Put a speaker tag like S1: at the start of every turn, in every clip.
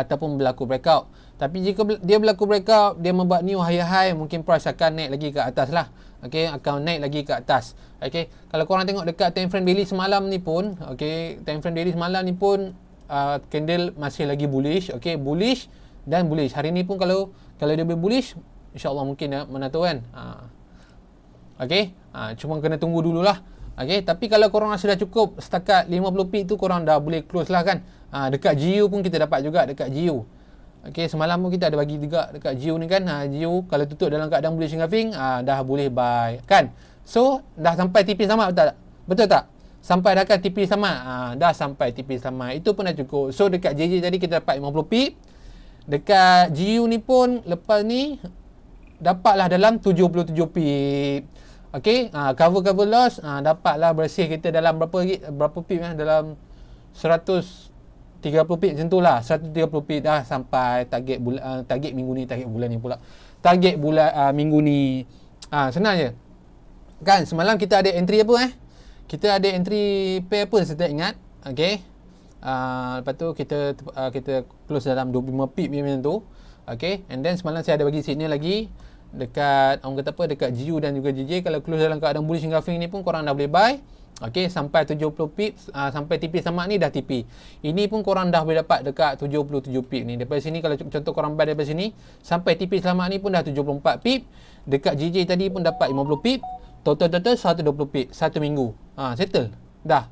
S1: ataupun berlaku breakout. Tapi jika dia berlaku breakout, dia membuat new high, mungkin price akan naik lagi ke atas lah. Okey, akan naik lagi ke atas. Okey, kalau korang tengok dekat time frame daily semalam ni pun, okey, time frame daily semalam ni pun candle masih lagi bullish. Okey, bullish dan bullish. Hari ni pun kalau dia bullish, insya-Allah mungkin mana tahu kan. Okey, cuma kena tunggu dululah. Okey, tapi kalau korang rasa dah cukup setakat 50 pip tu, korang dah boleh close lah kan. Dekat GU pun kita dapat juga dekat GU. Okey, semalam pun kita ada bagi juga dekat GU ni kan. GU kalau tutup dalam keadaan bullish engulfing, dah boleh buy kan. So, dah sampai tipis sama betul tak? Betul tak? Sampai dah kan tipis sama. Dah sampai tipis sama. Itu pun dah cukup. So, dekat JJ tadi kita dapat 50 pip. Dekat GU ni pun lepas ni dapatlah dalam 77 pip. Okey, cover loss, dapatlah bersih kita dalam berapa pip dalam 130 pip macam tu lah. 130 pip dah sampai target target minggu ni, target bulan ni pula. Target bulan minggu ni. Senang je. Kan semalam kita ada entry apa Kita ada entry pair apa saya tak ingat. Okey. Lepas tu kita close dalam 25 pip macam tu. Okey, and then semalam saya ada bagi signal lagi dekat orang kata apa, dekat GU dan juga JJ. Kalau close dalam keadaan bullish engulfing ni pun korang dah boleh buy. Okey, sampai 70 pip, sampai tipis sama ni dah tipi. Ini pun korang dah boleh dapat dekat 77 pip ni. Daripada sini kalau contoh korang buy daripada sini sampai tipis lama ni pun dah 74 pip. Dekat JJ tadi pun dapat 50 pip. Total 120 pip satu minggu. Settle. Dah.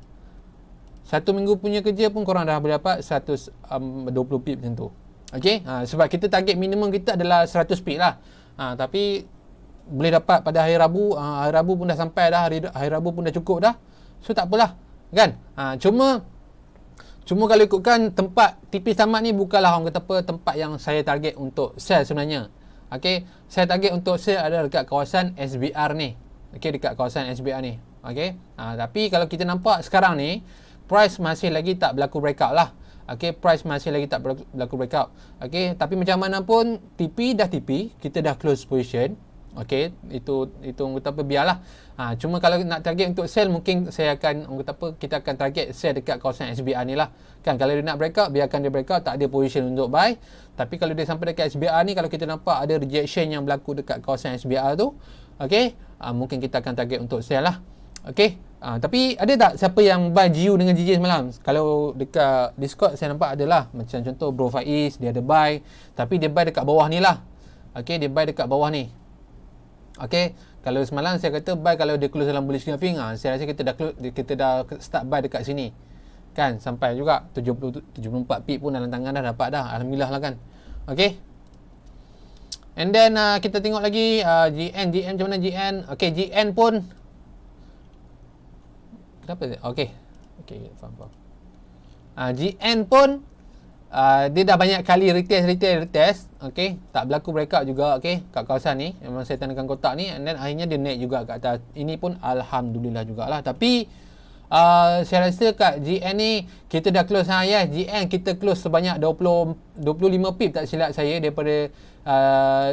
S1: Satu minggu punya kerja pun korang dah boleh dapat 120 pip macam tu. Okey, sebab kita target minimum kita adalah 100 pip lah. Tapi boleh dapat pada hari Rabu. Hari Rabu pun dah sampai dah. Hari Rabu pun dah cukup dah. So tak apalah kan. Cuma kalau ikutkan tempat tipis tamat ni bukanlah orang kata apa tempat yang saya target untuk sell sebenarnya. Okey, saya target untuk sell adalah dekat kawasan SBR ni. Okey, dekat kawasan SBR ni. Okey. Tapi kalau kita nampak sekarang ni price masih lagi tak berlaku breakout lah. Okey, price masih lagi tak berlaku breakout. Okey, tapi macam mana pun TP dah TP, kita dah close position. Okey, itu orang kata apa biarlah. Cuma kalau nak target untuk sell mungkin saya akan orang kata apa kita akan target sell dekat kawasan SBR ni lah. Kan kalau dia nak breakout biarkan dia breakout, tak ada position untuk buy. Tapi kalau dia sampai dekat SBR ni, kalau kita nampak ada rejection yang berlaku dekat kawasan SBR tu, okey, mungkin kita akan target untuk sell lah. Okey. Tapi ada tak siapa yang buy GU dengan JJ semalam? Kalau dekat Discord saya nampak adalah macam contoh Bro Faiz, dia ada buy, tapi dia buy dekat bawah ni lah. Okey, dia buy dekat bawah ni. Okey, kalau semalam saya kata buy kalau dia close dalam bullish engulfing, saya rasa kita dah start buy dekat sini. Kan sampai juga 74 pip pun dalam tangan dah dapat dah. Alhamdulillah lah kan. Okey. And then kita tengok lagi GN macam mana GN. Okey, GN pun kenapa? Okey, faham. GN pun dia dah banyak kali retest. Okey, tak berlaku breakout juga. Okey, kat kawasan ni memang saya tandakan kotak ni, and then akhirnya dia naik juga kat atas. Ini pun alhamdulillah jugalah. Tapi saya rasa kat GN ni kita dah close GN kita close sebanyak 25 pip tak silap saya, daripada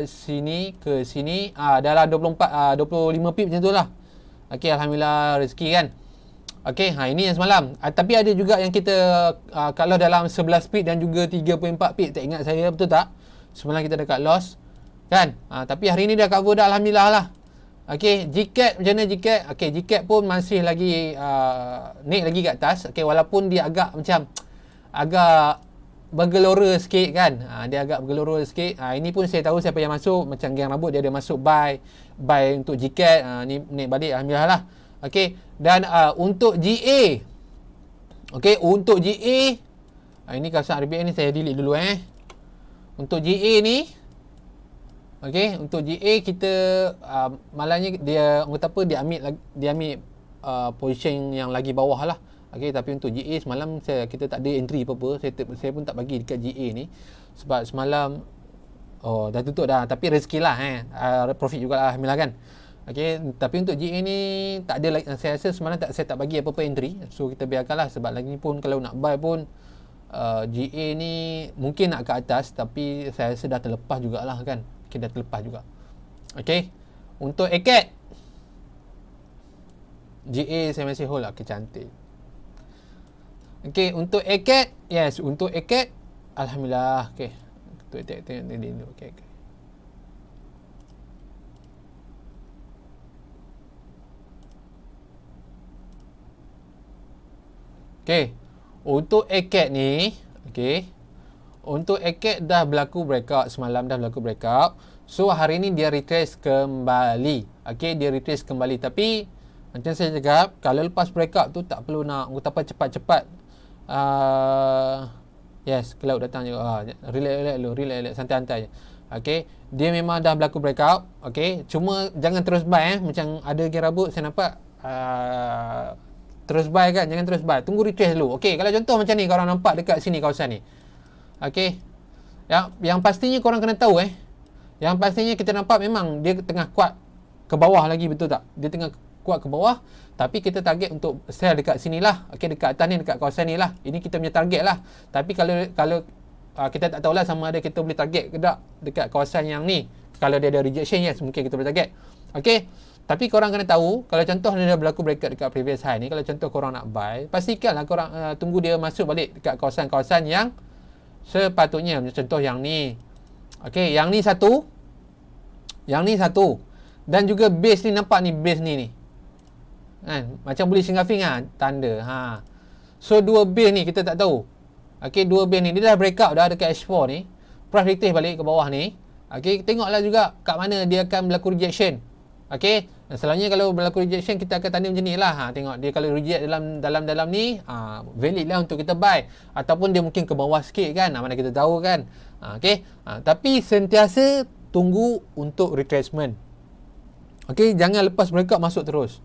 S1: sini ke sini dalam 25 pip macam tu lah. Okey, alhamdulillah rezeki kan. Okey, ini yang semalam. Tapi ada juga yang kita kalau dalam 11 pip dan juga 3.4 pip, tak ingat saya betul tak? Semalam kita dekat loss kan. Tapi hari ni dah cover dah, alhamdulillah lah. Okey, GCAT macam mana GCAT? Okey, GCAT pun masih lagi naik lagi kat atas. Okey, walaupun dia agak bergelora sikit kan. Dia agak bergelora sikit. Ini pun saya tahu siapa yang masuk, macam geng rambut dia ada masuk buy untuk GCAT. Ni naik balik, alhamdulillah lah. Okey, dan untuk GA. Okey, untuk GA ini kawasan RBA ni saya delete dulu Untuk GA ni, okey, untuk GA kita malangnya dia orang kata apa, dia ambil position yang lagi bawah lah. Okey, tapi untuk GA semalam kita tak ada entry apa-apa. Saya pun tak bagi dekat GA ni sebab semalam dah tutup dah, tapi rezeki lah profit jugalah, alhamdulillah kan. Okey, tapi untuk GA ni tak ada lagi, saya rasa semalam saya tak bagi apa-apa entry. So kita biarkanlah, sebab lagi pun kalau nak buy pun GA ni mungkin nak ke atas, tapi saya rasa dah terlepas jugalah kan. Dah terlepas juga. Okey, untuk ACAT GA saya masih hold lah, cantik. Okey, untuk ACAT, yes, untuk ACAT Alhamdulillah. Okey. Tengok ni dulu. Okey. Okey. Untuk ACAT ni, okey. Untuk ACAT dah berlaku breakout semalam, dah berlaku breakout. So hari ni dia retrace kembali. Okey, dia retrace kembali, tapi macam saya cakap, kalau lepas breakout tu tak perlu nak cepat-cepat. Yes, cloud datang juga. Relax dulu, santai-santai je. Okey, dia memang dah berlaku breakout. Okey, cuma jangan terus buy macam ada game rabut saya nampak terus buy kan, jangan terus buy. Tunggu retrace dulu. Okey, kalau contoh macam ni korang nampak dekat sini kawasan ni. Okey. Yang pastinya korang kena tahu yang pastinya kita nampak memang dia tengah kuat ke bawah lagi, betul tak? Dia tengah kuat ke bawah, tapi kita target untuk sell dekat sini lah. Okey, dekat atas ni, dekat kawasan ni lah. Ini kita punya target lah. Tapi kalau kita tak tahulah sama ada kita boleh target ke tak dekat kawasan yang ni. Kalau dia ada rejection, yes, mungkin kita boleh target. Okey. Tapi korang kena tahu, kalau contoh dia dah berlaku breakout dekat previous high ni, kalau contoh korang nak buy, pastikanlah korang tunggu dia masuk balik dekat kawasan-kawasan yang sepatutnya. Macam contoh yang ni. Okey, yang ni satu. Dan juga base ni, nampak ni base ni. Kan? Macam bullish engulfing tanda. So dua base ni kita tak tahu. Okey, dua base ni dia dah breakout dah dekat H4 ni. Price retrace balik ke bawah ni. Okey, tengoklah juga kat mana dia akan berlaku rejection. Okey, selalunya kalau berlaku rejection kita akan tanda macam ni lah. Tengok dia kalau reject dalam ni, valid lah untuk kita buy. Ataupun dia mungkin ke bawah sikit kan, mana kita tahu kan. Okey, tapi sentiasa tunggu untuk retracement. Okey, jangan lepas breakout masuk terus.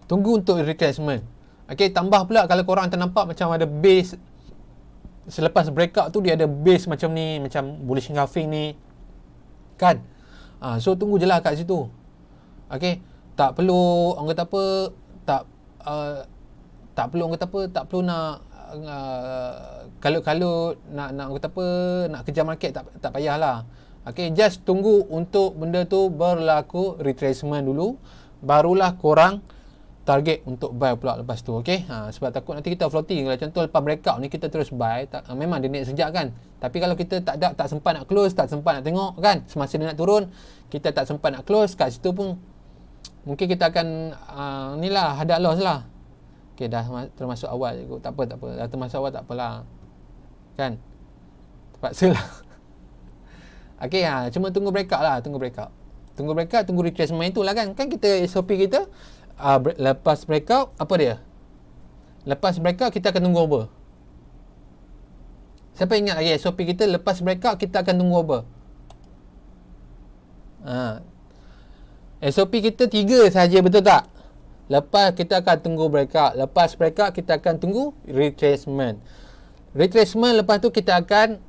S1: Tunggu untuk retracement. Okey, tambah pula kalau korang ternampak macam ada base selepas breakout tu, dia ada base macam ni, macam bullish engulfing ni kan. So tunggu je lah kat situ. Okey, tak perlu orang kata apa, tak perlu nak kalau nak orang kata apa, nak kejar market, tak payahlah. Okey, just tunggu untuk benda tu berlaku retracement dulu, barulah korang target untuk buy pula lepas tu. Okey, sebab takut nanti kita floating. Kalau contoh lepas breakout ni kita terus buy, memang dia naik sekejap kan, tapi kalau kita tak sempat nak close, tak sempat nak tengok kan, semasa dia nak turun kita tak sempat nak close, kat situ pun mungkin kita akan ni lah, hadap loss lah. Okey, dah termasuk awal je, tak apa, dah termasuk awal tak apalah kan, terpaksa lah. Okey, cuma tunggu breakout lah, tunggu retracement itulah kan kita SOP kita. Lepas breakout, apa dia? Lepas breakout kita akan tunggu over. Siapa ingat lagi SOP kita? Lepas breakout kita akan tunggu over. SOP kita 3 saja, betul tak? Lepas kita akan tunggu breakout, lepas breakout kita akan tunggu retracement. Lepas tu kita akan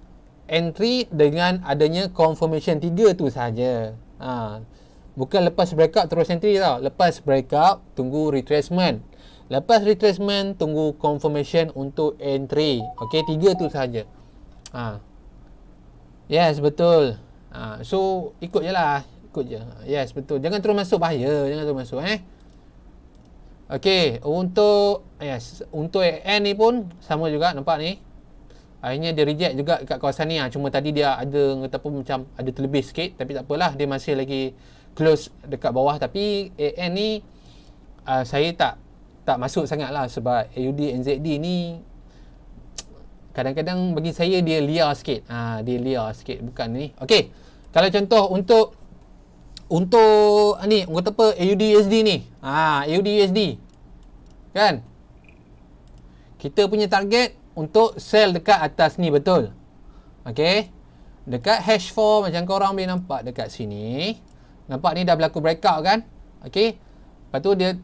S1: entry dengan adanya confirmation. 3 tu saja. Bukan lepas breakout terus entry tau. Lepas breakout tunggu retracement. Lepas retracement tunggu confirmation untuk entry. Okey, 3 tu saja. Yes, betul. So ikut je lah, Yes, betul. Jangan terus masuk, bahaya. Jangan terus masuk Okey, untuk AN ni pun sama juga, nampak ni. Akhirnya dia reject juga kat kawasan ni. Cuma tadi dia ada ataupun macam ada terlebih sikit, tapi tak apalah, dia masih lagi close dekat bawah. Tapi AN ni saya tak masuk sangat lah, sebab AUD NZD ni kadang-kadang bagi saya dia liar sikit. Dia liar sikit, bukan ni. Okey, kalau contoh untuk ni orang kata apa, AUD USD ni. AUD USD kan, kita punya target untuk sell dekat atas ni, betul. Okey, dekat H4 macam korang boleh nampak dekat sini. Nampak ni dah berlaku breakout kan. Okey, lepas tu dia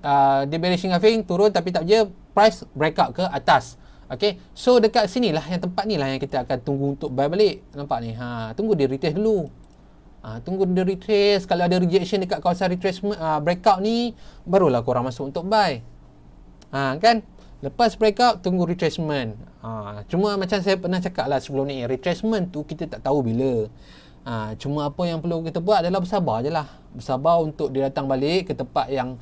S1: bearish engulfing, turun tapi tak je, price breakout ke atas. Okey, so dekat sini lah, yang tempat ni lah yang kita akan tunggu untuk buy balik. Nampak ni, tunggu dia retrace dulu. Tunggu dia retrace. Kalau ada rejection dekat kawasan retracement breakout ni, barulah korang masuk untuk buy. Kan, lepas breakout tunggu retracement. Cuma macam saya pernah cakap lah sebelum ni, retracement tu kita tak tahu bila. Cuma apa yang perlu kita buat adalah bersabar je lah. Bersabar untuk dia datang balik ke tempat yang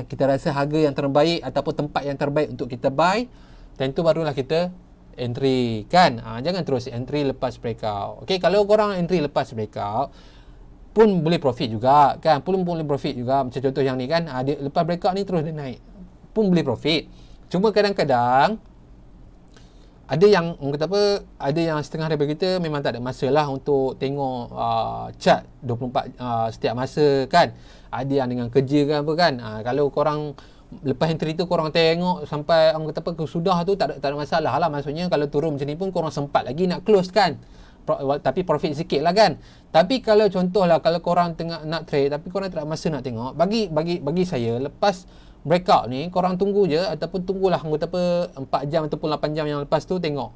S1: kita rasa harga yang terbaik ataupun tempat yang terbaik untuk kita buy. Dan tu barulah kita entry kan. Jangan terus entry lepas breakout. Okey, kalau korang entry lepas breakout pun boleh profit juga kan, pun boleh profit juga. Macam contoh yang ni kan, dia lepas breakout ni terus dia naik, pun boleh profit. Cuma kadang-kadang ada yang orang kata apa, ada yang setengah daripada kita memang tak ada masa lah untuk tengok chart 24 setiap masa kan. Ada yang dengan kerja kan apa kan. Kalau korang lepas entry tu korang tengok sampai orang kata apa sudah tu, tak ada masalah lah. Maksudnya kalau turun macam ni pun korang sempat lagi nak close kan, tapi profit sikit lah kan. Tapi kalau contohlah kalau korang tengah nak trade tapi korang tak ada masa nak tengok, bagi saya lepas breakout ni korang tunggu je, ataupun tunggulah anggota apa 4 jam ataupun 8 jam yang lepas tu, tengok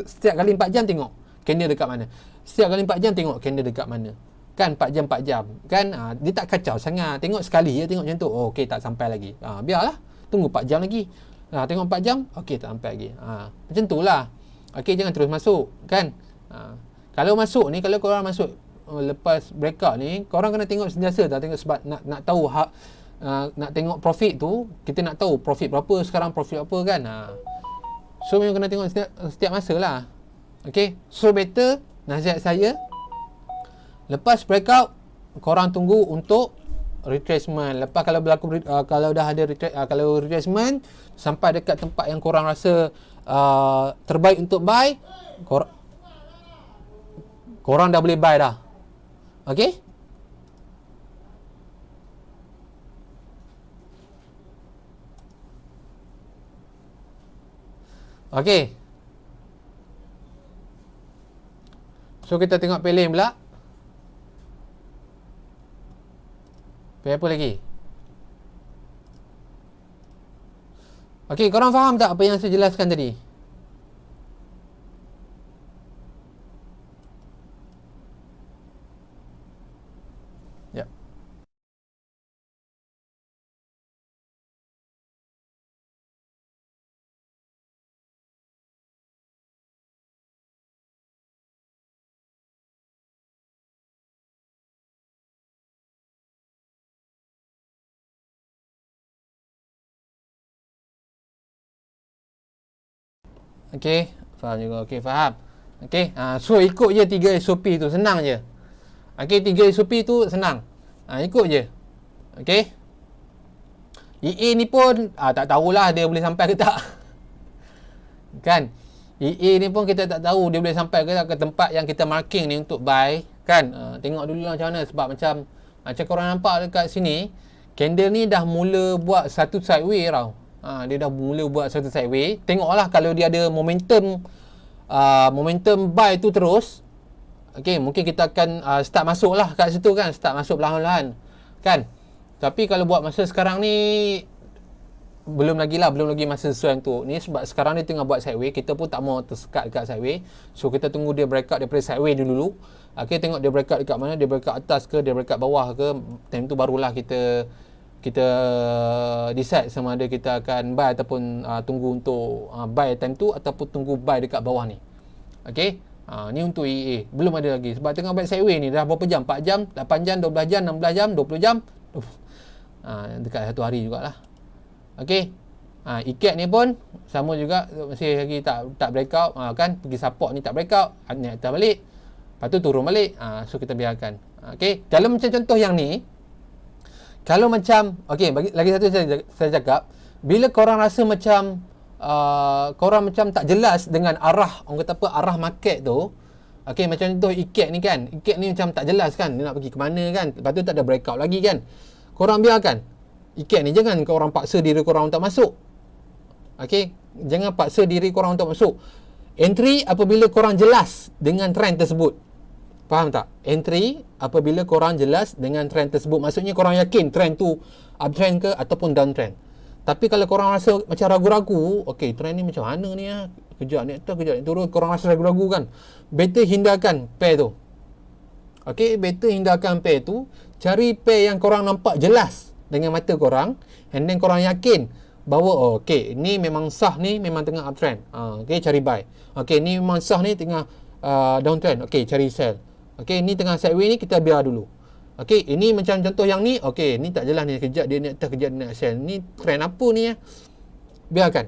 S1: setiap kali 4 jam tengok candle dekat mana, setiap kali 4 jam tengok candle dekat mana kan, 4 jam kan. Dia tak kacau sangat, tengok sekali je, tengok macam tu, okey tak sampai lagi, biarlah tunggu 4 jam lagi, tengok 4 jam, okey tak sampai lagi, macam tu lah. Okey, jangan terus masuk kan. Kalau masuk ni, kalau korang masuk lepas breakout ni, korang kena tengok sentiasa tak, tengok sebab nak tahu nak tengok profit tu, kita nak tahu profit berapa sekarang, profit apa kan. So memang kena tengok setiap masa lah. Okay, so better nasihat saya, lepas breakout korang tunggu untuk retracement. Lepas kalau berlaku kalau dah ada kalau retracement sampai dekat tempat yang korang rasa terbaik untuk buy, korang dah boleh buy dah. Okay, okey. So kita tengok Pelin pula. Apa lagi? Okey, korang faham tak apa yang saya jelaskan tadi? Ya. Okey, faham juga. Okey, faham. Okey, so ikut je 3 SOP tu, senang je. Okey, 3 SOP tu senang. Ikut je. Okey. EA ni pun tak tahulah dia boleh sampai ke tak. Kan? EA ni pun kita tak tahu dia boleh sampai ke tak ke tempat yang kita marking ni untuk buy kan. Tengok dulu lah macam mana, sebab macam korang nampak dekat sini, candle ni dah mula buat satu sideway tau. Dia dah mula buat satu sideway. Tengoklah kalau dia ada momentum buy tu terus, okey, mungkin kita akan start masuk lah kat situ kan, start masuk perlahan-lahan kan. Tapi kalau buat masa sekarang ni belum lagi masa sesuai untuk ni, sebab sekarang ni tengah buat sideway, kita pun tak mau tersekat dekat sideway. So kita tunggu dia breakout daripada sideway dulu. Okey, tengok dia breakout dekat mana, dia breakout atas ke, dia breakout bawah ke, time tu barulah kita decide sama ada kita akan buy ataupun tunggu untuk buy time tu, ataupun tunggu buy dekat bawah ni. Okey, ni untuk EA belum ada lagi, sebab tengah buat sideway ni dah berapa jam, 4 jam, 8 jam, 12 jam, 16 jam, 20 jam, dekat 1 hari jugalah. Okey, ikat ni pun sama juga, masih lagi tak breakout kan, pergi support ni tak breakout, naik atas balik, lepas tu turun balik. So kita biarkan. Okey, kalau macam contoh yang ni, kalau macam, okey, lagi satu saya cakap, bila korang rasa macam korang macam tak jelas dengan arah, orang kata apa, arah market tu. Okey, macam contoh ikat ni kan, ikat ni macam tak jelas kan, dia nak pergi ke mana kan, lepas tu tak ada breakout lagi kan, korang biarkan ikat ni, jangan korang paksa diri korang untuk masuk. Okey, jangan paksa diri korang untuk masuk. Entry apabila korang jelas dengan trend tersebut. Faham tak? Entry apabila korang jelas dengan trend tersebut. Maksudnya korang yakin trend tu uptrend ke ataupun downtrend. Tapi kalau korang rasa macam ragu-ragu, okey, trend ni macam mana ni ya? Kejap ni atas, kejap ni turun, korang rasa ragu-ragu kan, better hindarkan pair tu. Okey, better hindarkan pair tu. Cari pair yang korang nampak jelas dengan mata korang, and then korang yakin bahawa okey, ni memang sah, ni memang tengah uptrend. Okey, cari buy. Okey, ni memang sah, ni tengah downtrend. Okey, cari sell. Okey, ni tengah sideway ni kita biar dulu. Okey, ini macam contoh yang ni, okey, ni tak jelas ni, kejap dia naik atas, kejap dia nak sell. Ni trend apa ni ya? Biarkan.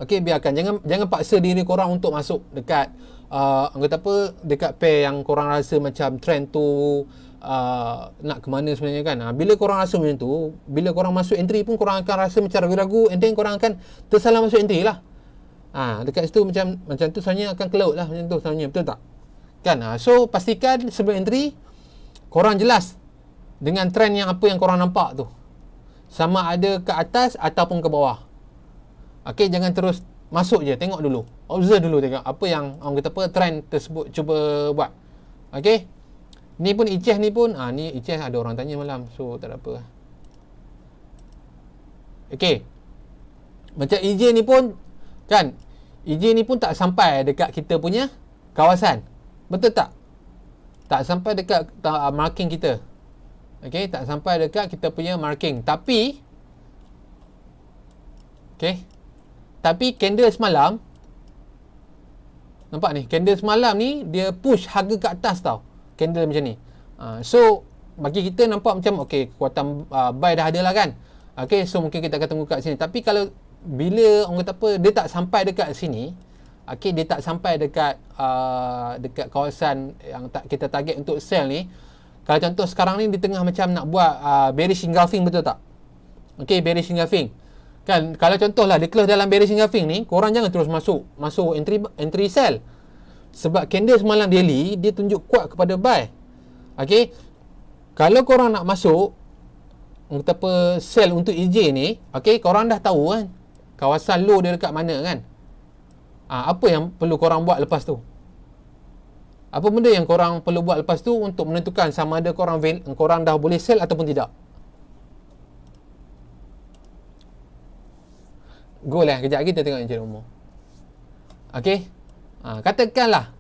S1: Okey, biarkan. Jangan paksa diri korang untuk masuk dekat orang kata apa, dekat pair yang korang rasa macam trend tu nak ke mana sebenarnya kan. Bila korang rasa macam tu, bila korang masuk entry pun korang akan rasa macam ragu-ragu, and then korang akan tersalah masuk entry lah. Dekat situ macam tu sebenarnya akan cloud lah macam tu sebenarnya, betul tak? Kan? So pastikan sebelum entry korang jelas dengan trend yang apa yang korang nampak tu. Sama ada ke atas ataupun ke bawah. Okey, jangan terus masuk je, tengok dulu. Observe dulu, tengok apa yang orang kata apa trend tersebut cuba buat. Okey. Ni pun Ichess ni pun ni Ichess ada orang tanya malam, so tak ada apa. Okey. Macam EJ ni pun kan, EJ ni pun tak sampai dekat kita punya kawasan. Betul tak? Tak sampai dekat marking kita. Okey, tak sampai dekat kita punya marking. Tapi okey. Tapi candle semalam, nampak ni, candle semalam ni dia push harga ke atas tau. Candle macam ni. So bagi kita nampak macam okey, kekuatan buy dah ada lah kan. Okey, so mungkin kita akan tunggu kat sini. Tapi kalau bila orang kata apa, dia tak sampai dekat sini, okey, dia tak sampai dekat dekat kawasan yang kita target untuk sell ni. Kalau contoh sekarang ni di tengah macam nak buat bearish engulfing, betul tak? Okey, bearish engulfing. Kan, kalau contohlah dia close dalam bearish engulfing ni, korang jangan terus masuk entry sell. Sebab candle semalam daily dia tunjuk kuat kepada buy. Okey. Kalau korang nak masuk kata apa sell untuk EJ ni, okey, korang dah tahu kan kawasan low dia dekat mana kan. Apa yang perlu korang buat lepas tu? Apa benda yang korang perlu buat lepas tu untuk menentukan sama ada korang dah boleh sell ataupun tidak? Go lah, kejap kita tengok Encik Umur. Okey. Katakanlah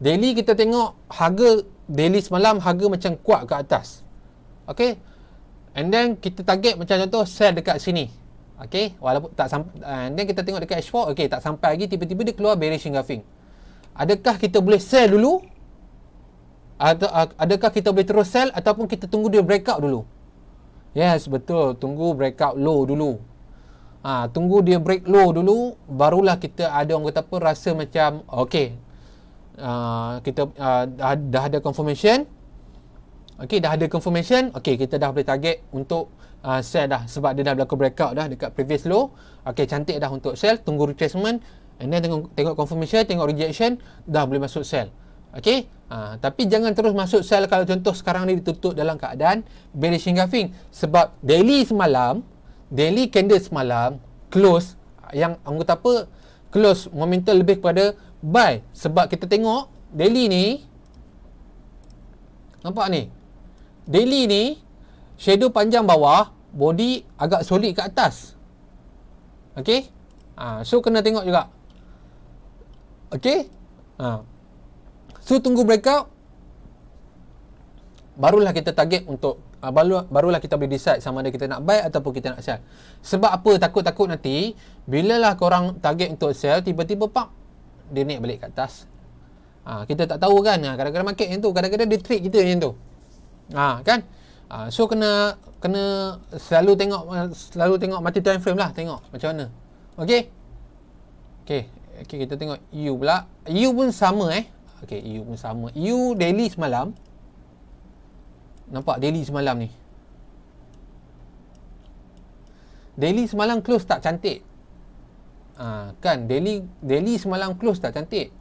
S1: daily kita tengok harga daily semalam harga macam kuat ke atas. Okey. And then kita target macam contoh sell dekat sini. Okey, walaupun tak sampai, and then kita tengok dekat H4, okey, tak sampai lagi, tiba-tiba dia keluar bearish engulfing. Adakah kita boleh sell dulu? Atau adakah kita boleh terus sell ataupun kita tunggu dia breakout dulu? Yes, betul, tunggu breakout low dulu. Tunggu dia break low dulu, barulah kita ada orang kata apa, rasa macam okey, kita dah ada confirmation. Okey, dah ada confirmation. Okey, kita dah boleh target untuk sell dah, sebab dia dah berlaku breakout dah dekat previous low. Okey, cantik dah untuk sell. Tunggu retracement, and then tengok confirmation, tengok rejection, dah boleh masuk sell. Okey, tapi jangan terus masuk sell kalau contoh sekarang ni ditutup dalam keadaan bearish engulfing. Sebab daily candle semalam close yang orang kata apa, close momentum lebih kepada buy. Sebab kita tengok daily ni, nampak ni, daily ni shadow panjang bawah, body agak solid ke atas. Okey, so kena tengok juga. Okey, so tunggu breakout, barulah kita target untuk barulah kita boleh decide sama ada kita nak buy ataupun kita nak sell. Sebab apa? Takut-takut nanti bila lah korang target untuk sell, tiba-tiba pak dia naik balik ke atas. Kita tak tahu kan. Kadang-kadang market yang tu, kadang-kadang dia trick kita macam tu. Kan? So kena selalu tengok mati time frame lah, tengok macam mana. Okey, kita tengok EU pula. EU pun sama Okey, EU pun sama. EU daily semalam, nampak daily semalam ni, daily semalam close tak cantik. Kan, daily semalam close tak cantik.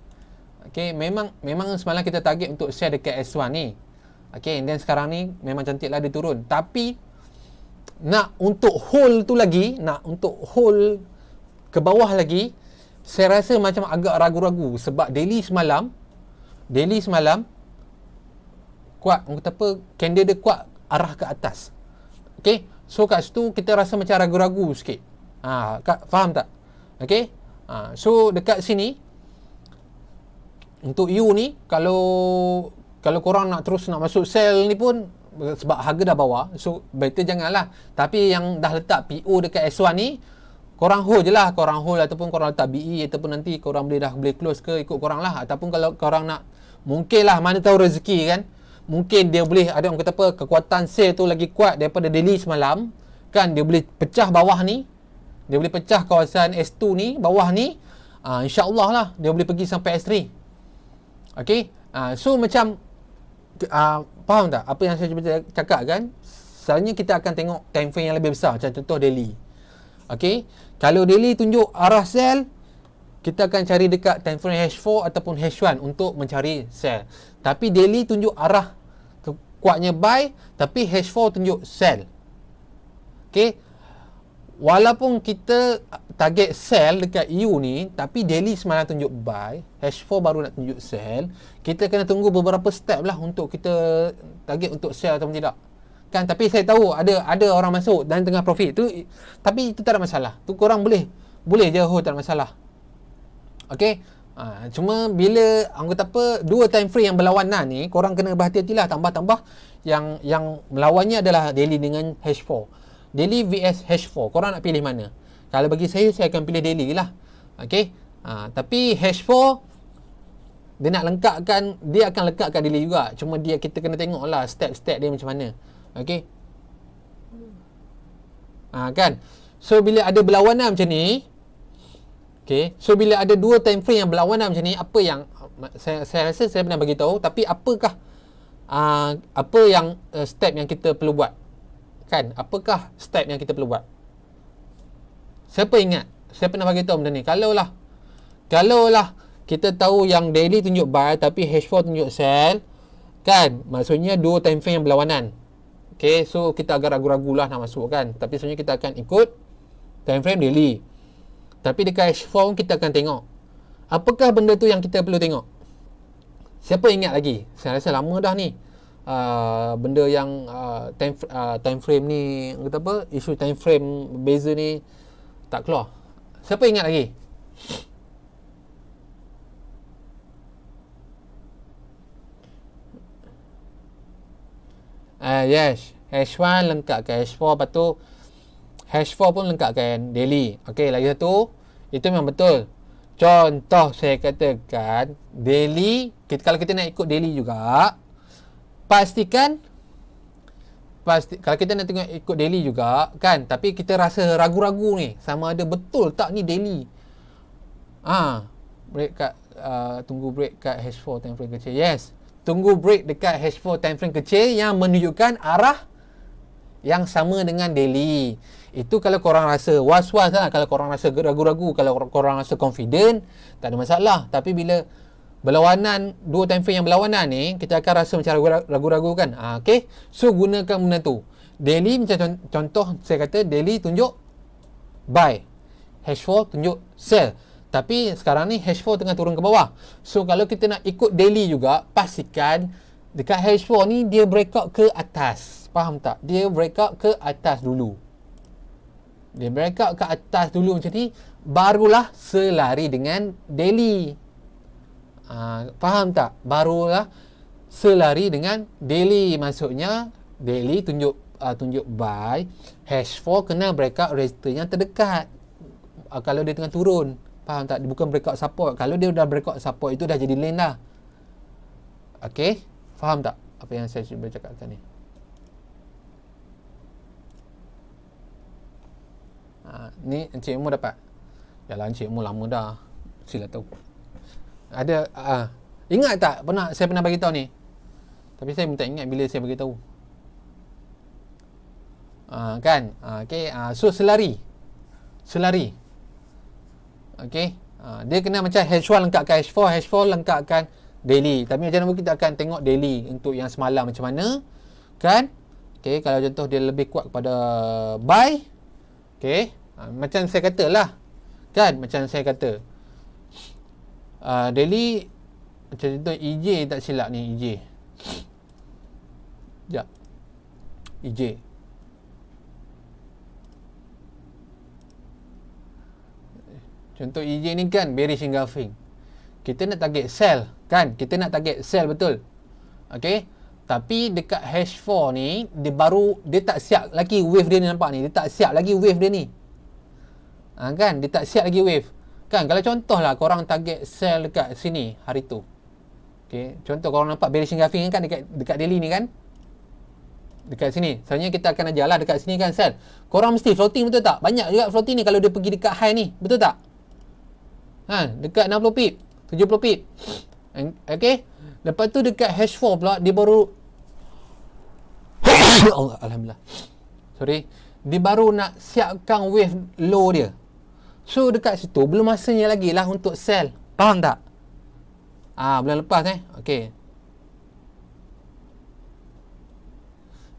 S1: Okey, memang semalam kita target untuk share dekat S1 ni. Okey, and then sekarang ni memang cantiklah dia turun. Tapi nak untuk hold tu lagi, nak untuk hold ke bawah lagi, saya rasa macam agak ragu-ragu. Sebab daily semalam kuat, orang kata apa, candle dia kuat arah ke atas. Okey, so kat situ kita rasa macam ragu-ragu sikit. Faham tak? Okey, so dekat sini untuk you ni, kalau korang nak terus nak masuk sell ni pun, sebab harga dah bawah, so better janganlah. Tapi yang dah letak PO dekat S1 ni, korang hold je lah. Korang hold ataupun korang letak BE, ataupun nanti korang boleh close ke ikut korang lah. Ataupun kalau korang nak, mungkin lah, mana tahu rezeki kan, mungkin dia boleh ada orang kata apa, kekuatan sell tu lagi kuat daripada daily semalam kan, dia boleh pecah bawah ni, Dia boleh pecah kawasan S2 ni, bawah ni. InsyaAllah lah, dia boleh pergi sampai S3. Okay. So macam, faham tak apa yang saya cuba cakap kan? Sebenarnya kita akan tengok time frame yang lebih besar. Macam contoh daily. Okay. Kalau daily tunjuk arah sell, kita akan cari dekat time frame H4 ataupun H1 untuk mencari sell. Tapi daily tunjuk arah kuatnya buy, tapi H4 tunjuk sell. Okay. Walaupun kita target sell dekat EU ni, tapi daily semalam tunjuk buy, H4 baru nak tunjuk sell, kita kena tunggu beberapa step lah untuk kita target untuk sell ataupun tidak. Kan, tapi saya tahu ada orang masuk dan tengah profit tu, tapi itu tak ada masalah. Tu korang boleh je tak ada masalah. Okey. Cuma bila anggota apa dua time frame yang berlawanan ni, korang kena berhati-hatilah, tambah-tambah yang melawannya adalah daily dengan H4. Daily vs H4. Korang nak pilih mana? Kalau bagi saya akan pilih daily lah. Okey. Tapi H4 dia nak lengkapkan, dia akan lengkapkan daily juga. Cuma kita kena tengok lah step-step dia macam mana. Okey. Kan? So bila ada berlawanan macam ni, okey. So bila ada dua time frame yang berlawanan macam ni, apa yang saya rasa saya pernah bagi tahu, tapi apakah apa yang step yang kita perlu buat? Kan, apakah step yang kita perlu buat? Siapa ingat? Saya pernah bagi tahu benda ni. Kalaulah kita tahu yang daily tunjuk buy tapi H4 tunjuk sell, kan, maksudnya dua time frame yang berlawanan. Okay, so kita agak ragu-ragu lah nak masuk kan. Tapi sebenarnya kita akan ikut time frame daily. Tapi dekat H4 kita akan tengok apakah benda tu yang kita perlu tengok. Siapa ingat lagi? Saya rasa lama dah ni. Benda yang time frame ni, kata apa, isu time frame beza ni tak keluar. Siapa ingat lagi? Yes, H1 lengkapkan H4, lepas tu H4 pun lengkapkan daily. Okey, lagi satu, itu memang betul. Contoh saya katakan daily, kalau kita nak ikut daily juga, pastikan kalau kita nak tengok ikut daily juga kan, tapi kita rasa ragu-ragu ni sama ada betul tak ni daily. Break kat tunggu break kat H4 time frame kecil. Yes, tunggu break dekat H4 time frame kecil yang menunjukkan arah yang sama dengan daily. Itu kalau korang rasa was-was lah, kalau korang rasa ragu-ragu, kalau korang rasa confident, tak ada masalah. Tapi bila berlawanan, dua time frame yang berlawanan ni, kita akan rasa macam ragu-ragu kan. Okay, so gunakan benda tu. Daily macam contoh saya kata daily tunjuk buy, H4 tunjuk sell. Tapi sekarang ni H4 tengah turun ke bawah. So kalau kita nak ikut daily juga, pastikan dekat H4 ni dia breakout ke atas. Faham tak? Dia breakout ke atas dulu. Dia breakout ke atas dulu macam ni, barulah selari dengan daily. Faham tak? Barulah selari dengan daily. Maksudnya daily tunjuk buy, H4 kena breakout resistance yang terdekat. Kalau dia tengah turun, faham tak? Dia bukan breakout support. Kalau dia dah breakout support, itu dah jadi lane dah. Okey, faham tak apa yang saya cuba cakapkan ni? Ni Encik Mu dapat. Yalah, Encik Mu lama dah, sila tahu. Ada ingat tak saya pernah bagi tahu ni? Tapi saya minta ingat bila saya bagi tahu. Kan? Okey, so selari. Okey. Dia kena macam H1 lengkapkan H4, H4 lengkapkan daily. Tapi macam mana kita akan tengok daily untuk yang semalam macam mana? Kan? Okey, kalau contoh dia lebih kuat kepada buy. Okey. Macam saya katalah. Kan? Macam saya kata. Daily macam contoh EJ tak silap ni, EJ. Sekejap. EJ. Contoh EJ ni kan bearish engulfing. Kita nak target sell kan? Kita nak target sell betul. Okey. Tapi dekat H4 ni dia tak siap lagi wave dia ni, nampak ni. Dia tak siap lagi wave dia ni. Kan? Dia tak siap lagi wave. Kan, kalau contohlah korang target sell dekat sini hari tu. Okey, contoh korang nampak bearish engulfing kan dekat daily ni kan? Dekat sini. Sebenarnya kita akan ajar lah dekat sini kan sel. Korang mesti floating, betul tak? Banyak juga floating ni kalau dia pergi dekat high ni. Betul tak? Ha, dekat 60 pip, 70 pip. Okay. Lepas tu dekat H4 pula dia baru Allah, Alhamdulillah. Sorry. Dia baru nak siapkan wave low dia. So dekat situ belum masanya lagi lah untuk sell. Faham tak? Bulan lepas Okay.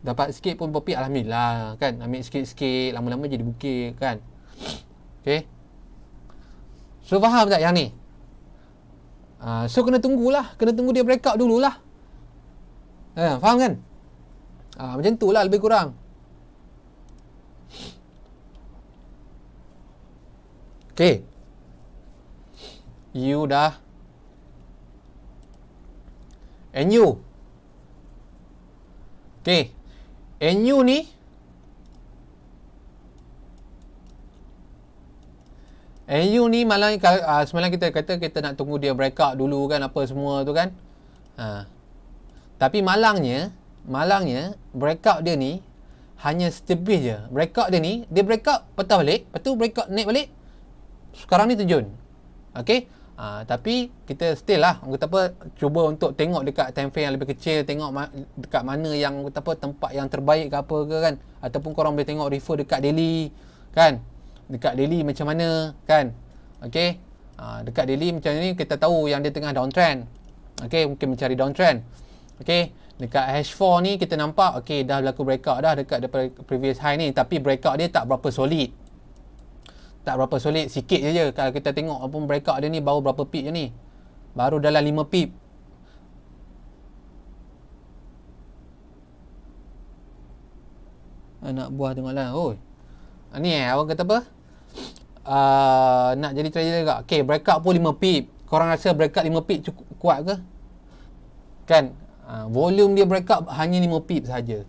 S1: Dapat sikit pun profit, alhamdulillah kan. Ambil sikit-sikit, lama-lama jadi bukit kan. Okay. So faham tak yang ni? So kena tunggulah, kena tunggu dia breakout dululah. Faham kan? Macam tu lah lebih kurang. Okay. You dah. NU. Okay. NU ni malam semalam kita kata kita nak tunggu dia breakout dulu kan, apa semua tu kan. Tapi malangnya breakout dia ni hanya stabilis je. Breakout dia ni, dia breakout patah balik, lepas tu breakout naik balik, sekarang ni terjun. Okay. Tapi kita still lah, kata apa, cuba untuk tengok dekat time frame yang lebih kecil, tengok dekat mana yang kata apa, tempat yang terbaik ke apa ke kan. Ataupun korang boleh tengok refer dekat daily kan. Dekat daily macam mana kan. Okay. Dekat daily macam ni kita tahu yang dia tengah downtrend. Okay, mungkin mencari downtrend. Okay. Dekat H4 ni kita nampak okay, dah berlaku breakout dah dekat daripada previous high ni, tapi breakout dia tak berapa solid. Tak berapa solid, sikit je. Kalau kita tengok apa breakout dia ni baru berapa pip je ni. Baru dalam 5 pip. Anak buah tengoklah. Ni awak kata apa? Nak jadi trader juga. Okay, breakout pun 5 pip. Korang rasa breakout 5 pip cukup kuat ke? Kan? Volume dia breakout hanya 5 pip saja.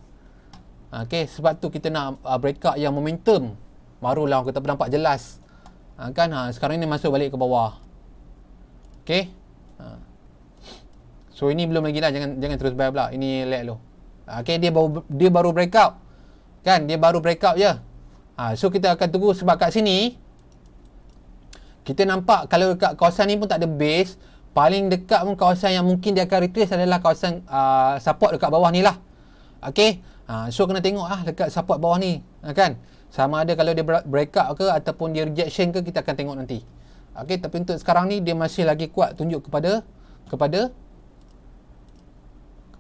S1: Okay, sebab tu kita nak breakout yang momentum. Barulah kita nampak jelas. Kan? Sekarang ni masuk balik ke bawah. Okay. So ini belum lagi lah. Jangan terus buy pula. Ini lag dulu. Okay, dia baru breakout. Kan? Dia baru breakout je. So kita akan tunggu sebab kat sini kita nampak kalau dekat kawasan ni pun tak ada base. Paling dekat pun kawasan yang mungkin dia akan retrace adalah kawasan support dekat bawah ni lah. Okay. So kena tengok lah dekat support bawah ni. Kan? Sama ada kalau dia breakout ke ataupun dia rejection ke, kita akan tengok nanti. Okay, tapi untuk sekarang ni dia masih lagi kuat tunjuk kepada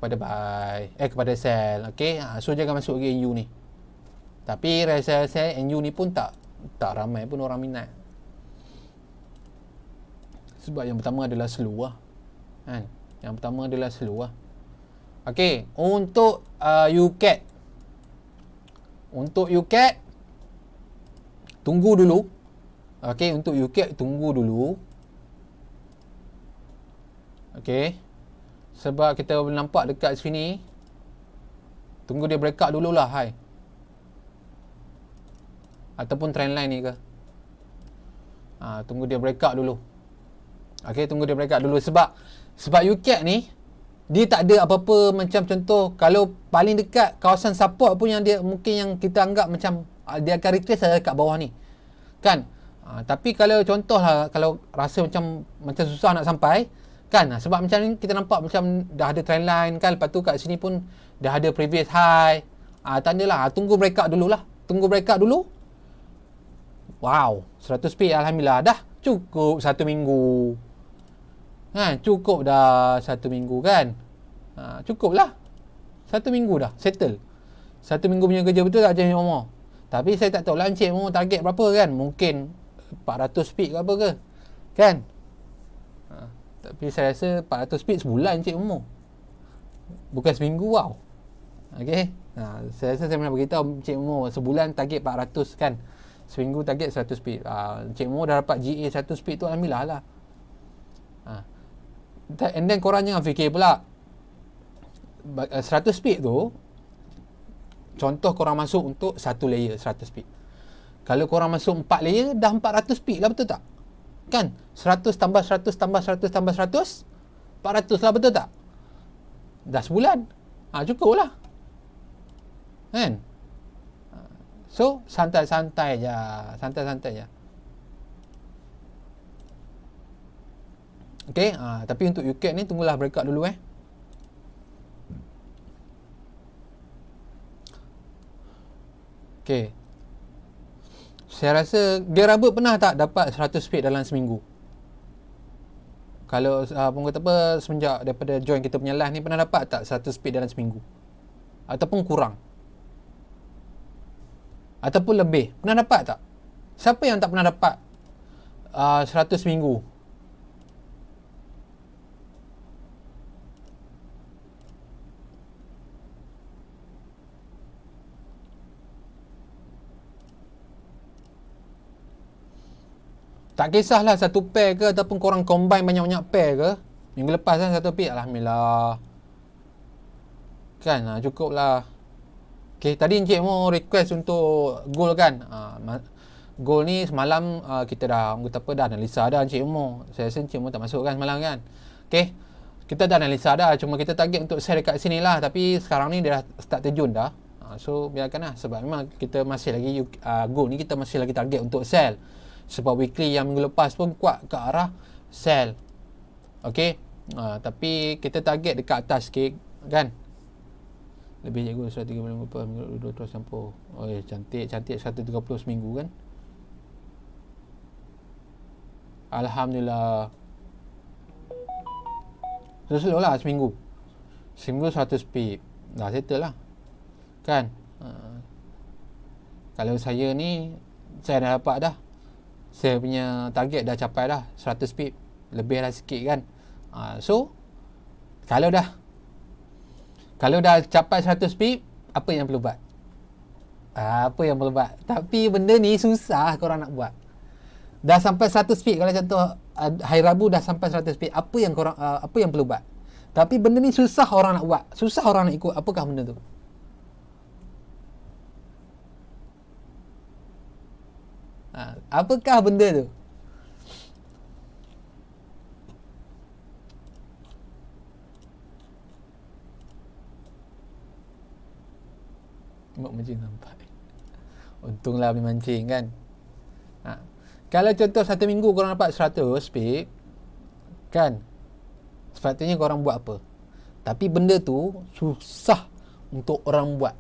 S1: buy, kepada sell. Okay, so jangan masuk lagi NU ni. Tapi rasa NU ni pun tak ramai pun orang minat. Sebab yang pertama adalah slow lah. Kan? Yang pertama adalah slow lah. Okay, untuk UCAT. Untuk UCAT tunggu dulu. Okey, untuk UCAT tunggu dulu. Okey. Sebab kita boleh nampak dekat sini. Tunggu dia breakout dululah, hai. Ataupun trendline ni ke. Tunggu dia breakout dulu. Okey, tunggu dia breakout dulu sebab UCAT ni dia tak ada apa-apa macam contoh kalau paling dekat kawasan support pun yang dia mungkin yang kita anggap macam dia akan retrace adalah kat bawah ni. Kan? Tapi kalau contohlah kalau rasa macam susah nak sampai kan, sebab macam ni kita nampak macam dah ada trendline kan, lepas tu kat sini pun dah ada previous high. Tandalah tunggu breakout dululah. Tunggu breakout dulu. Wow, 100 pip alhamdulillah dah cukup 1 minggu. Cukup dah 1 minggu kan. Cukup lah 1 minggu dah settle. 1 minggu punya kerja betul tak Encik Momo? Tapi saya tak tahu lah Encik Momo target berapa kan. Mungkin 400 pip ke apa ke kan. Tapi saya rasa 400 pip sebulan Encik Momo, bukan seminggu. Wow. Okay. Saya rasa saya pernah beritahu Encik Momo sebulan target 400 kan. Seminggu target 100 pip. Encik Momo dah dapat GA 100 pip tu alhamdulillah lah. And then korang jangan fikir pula 100 pip tu contoh korang masuk untuk 1 layer 100 pip. Kalau korang masuk 4 layer dah 400 pip lah, betul tak? Kan? 100 tambah 100 tambah 100 tambah 100 400 lah, betul tak? Dah sebulan. Cukup lah. Kan? So, santai-santai je. Santai-santai je. Okay, tapi untuk UCAT ni tunggulah breakout dulu Okay. Saya rasa Gear Rubber pernah tak dapat 100 pip dalam seminggu? Kalau pun kata apa, semenjak daripada join kita punya live ni, pernah dapat tak 100 pip dalam seminggu? Ataupun kurang? Ataupun lebih? Pernah dapat tak? Siapa yang tak pernah dapat 100 seminggu? Tak kisahlah satu pair ke ataupun korang combine banyak-banyak pair ke. Minggu lepas kan satu pair, alhamdulillah. Kan, cukup lah. Okay, tadi Encik Mo request untuk goal kan. Goal ni semalam kita dah analisa dah Encik Mo. Saya rasa Encik Mo tak masuk kan semalam kan. Okay, kita dah analisa dah. Cuma kita target untuk share dekat sini lah. Tapi sekarang ni dia dah start terjun dah. So biarkan lah. Sebab memang kita masih lagi goal ni kita masih lagi target untuk sell. Sebab weekly yang minggu lepas pun kuat ke arah sell. Okay, tapi kita target dekat atas sikit kan. Lebih cikgu 130 minggu 2 terus campur. Oh ya, cantik 130 seminggu kan. Alhamdulillah. Slow lah seminggu. Seminggu 100 pip. Dah settle lah. Kan? Kalau saya ni, saya dah dapat dah. Saya punya target dah capai dah 100 pip. Lebih dah sikit kan. So, kalau dah capai 100 pip, apa yang perlu buat? Apa yang perlu buat? Tapi benda ni susah korang nak buat. Dah sampai 100 pip, kalau contoh hari Rabu dah sampai 100 pip, apa yang perlu buat? Tapi benda ni susah orang nak buat. Susah orang nak ikut. Apakah benda tu? Apakah benda tu? Mak mancing sampai. Untunglah boleh mancing kan. Kalau contoh satu minggu korang dapat 100 pip kan, sepatutnya korang buat apa? Tapi benda tu susah untuk orang buat.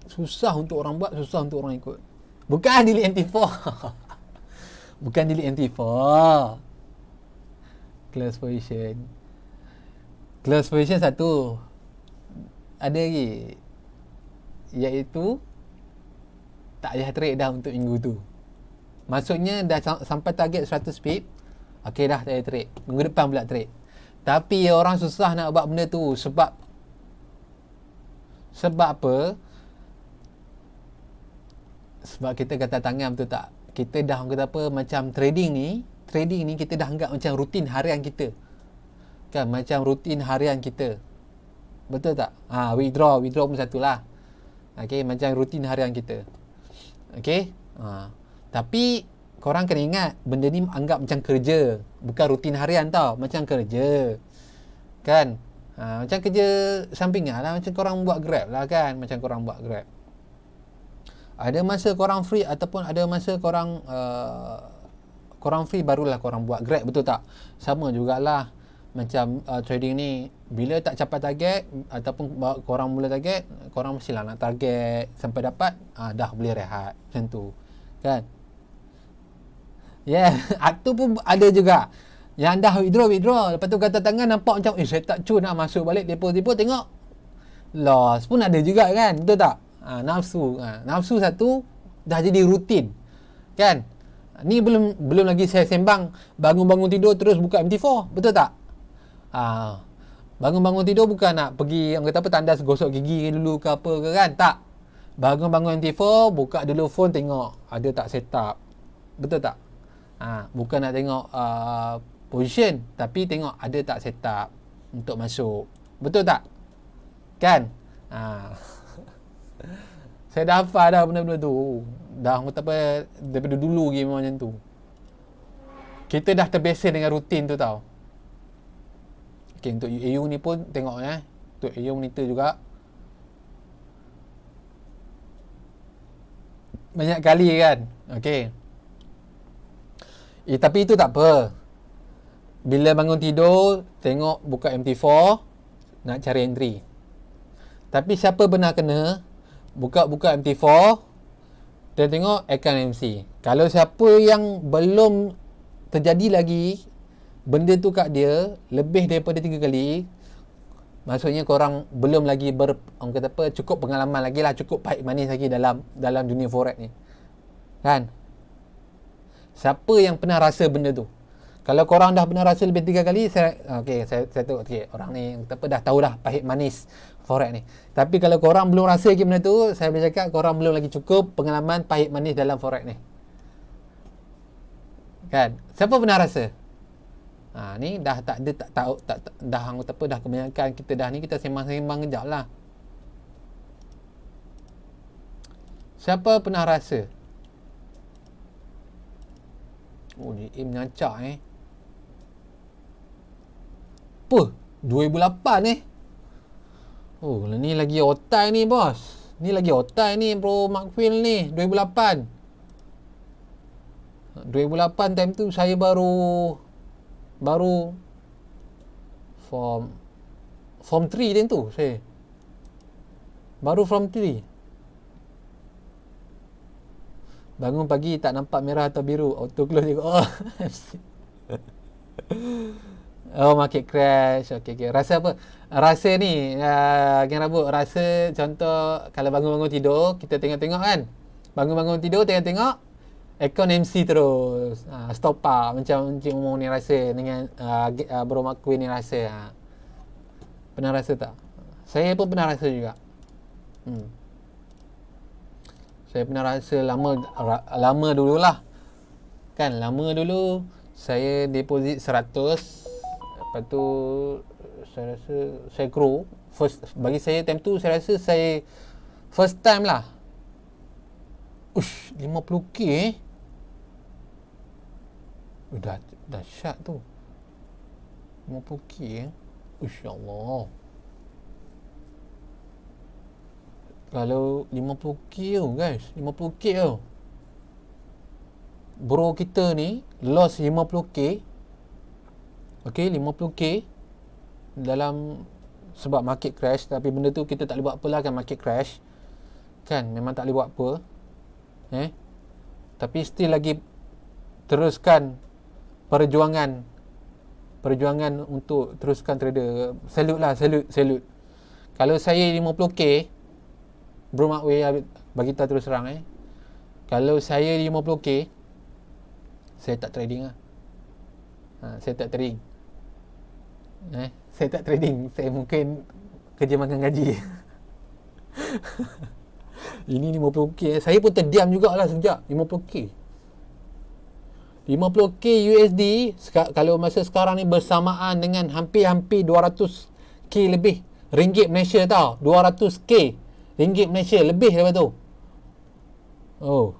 S1: Susah untuk orang buat, susah untuk orang ikut. Bukan delete MT4. Bukan delete MT4. Close position. Close position satu. Ada lagi, iaitu tak payah trade dah untuk minggu tu. Maksudnya dah sampai target 100 pip, okey dah tak payah trade. Minggu depan pula trade. Tapi orang susah nak buat benda tu sebab apa? Sebab kita kata tangan, betul tak? Kita dah kata apa, macam trading ni kita dah anggap macam rutin harian kita. Kan, macam rutin harian kita. Betul tak? Withdraw pun satulah. Okey, macam rutin harian kita. Okey? Tapi korang kena ingat, benda ni anggap macam kerja, bukan rutin harian tau, macam kerja. Kan? Macam kerja sampingan lah, macam korang buat Grab lah kan, macam korang buat Grab. Ada masa korang free ataupun ada masa korang free barulah korang buat Grab, betul tak? Sama jugalah macam trading ni, bila tak capai target ataupun korang mula target, korang mestilah nak target sampai dapat, dah boleh rehat macam tu kan. Itu pun ada juga yang dah withdraw, lepas tu kata tangan nampak macam saya tak cun nak masuk balik depo tengok loss pun ada juga kan, betul tak? Nafsu satu dah jadi rutin kan. Ni belum lagi saya sembang bangun tidur terus buka MT4, betul tak? Bangun tidur bukan nak pergi orang kata apa, tandas gosok gigi dulu ke apa ke kan, tak. Bangun MT4 buka dulu phone tengok ada tak setup, betul tak? Bukan nak tengok position, tapi tengok ada tak setup untuk masuk, betul tak? Kan? Saya dah hafal dah benda-benda tu. Dah kata apa, daripada dulu lagi memang macam tu. Kita dah terbiasa dengan rutin tu tau. Okay, untuk AU ni pun tengok untuk AU monitor juga. banyak kali kan. Okey. Tapi itu tak apa. Bila bangun tidur, tengok buka MT4, nak cari entry. Tapi siapa benar kena, buka MT4 dan tengok account MC. Kalau siapa yang belum terjadi lagi benda tu kat dia lebih daripada 3 kali, maksudnya korang belum lagi orang kata apa, cukup pengalaman lagi lah, cukup pahit manis lagi dalam dunia forex ni. Kan? Siapa yang pernah rasa benda tu? Kalau korang dah pernah rasa lebih 3 kali, saya tahu orang ni apa, dah tahu dah pahit manis forex ni. Tapi kalau korang belum rasa lagi benda tu, saya boleh cakap korang belum lagi cukup pengalaman pahit manis dalam forex ni. Kan? Siapa pernah rasa? Ni dah tak ada, tak tahu, dah apa, dah kebanyakan kita dah ni, kita sembang-sembang kejap lah. Siapa pernah rasa? Oh, ni menyancak Apa? 2008 Oh, ni lagi otai ni, bos. Ni lagi otai ni, bro McQueen ni. 2008 time tu saya baru form 3 time tu saya. Baru form 3. Bangun pagi tak nampak merah atau biru, auto close je. Oh, market crash. Okey. Rasa apa? Rasa ni, Geng Rabuk, rasa contoh kalau bangun-bangun tidur, kita tengok-tengok kan. Bangun-bangun tidur, tengok-tengok account MC terus. Stop macam Encik Umum ni rasa dengan Bro McQueen ni rasa. Pernah rasa tak? Saya pun pernah rasa juga. Saya pernah rasa lama dululah. Kan, lama dulu saya deposit 100. Lepas tu saya rasa saya grow. Bagi saya time tu saya rasa saya first time lah. 50k dah dahsyat tu. 50k Allah. Kalau 50k tu guys, 50k tu. Bro kita ni lost 50k. Okey, 50k dalam sebab market crash. Tapi benda tu kita tak boleh buat apa lah kan, market crash. Kan, memang tak boleh buat apa. Tapi still lagi teruskan perjuangan untuk teruskan trader. Salute lah, salute. Kalau saya 50k, Bro McWay bagi tahu terus terang kalau saya 50k, saya tak trading lah. Saya tak trading. Saya tak trading. Saya mungkin kerja makan gaji. Ini 50k. Saya pun terdiam jugalah sekejap. 50k 50k USD kalau masa sekarang ni bersamaan dengan hampir 200k lebih ringgit Malaysia tau. 200k ringgit Malaysia lebih daripada tu. Oh.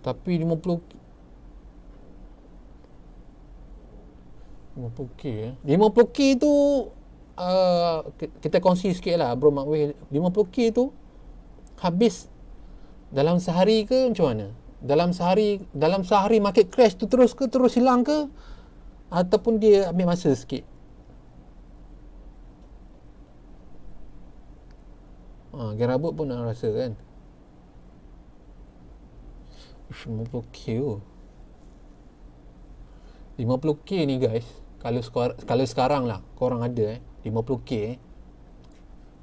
S1: Tapi 50k tu kita kongsi sikit lah Bro McWay. 50k tu habis dalam sehari ke macam mana? Dalam sehari market crash tu terus hilang ke, ataupun dia ambil masa sikit? Geng Rabuk pun nak rasa kan. 50k tu. 50k ni guys, kalau sekarang lah korang ada 50k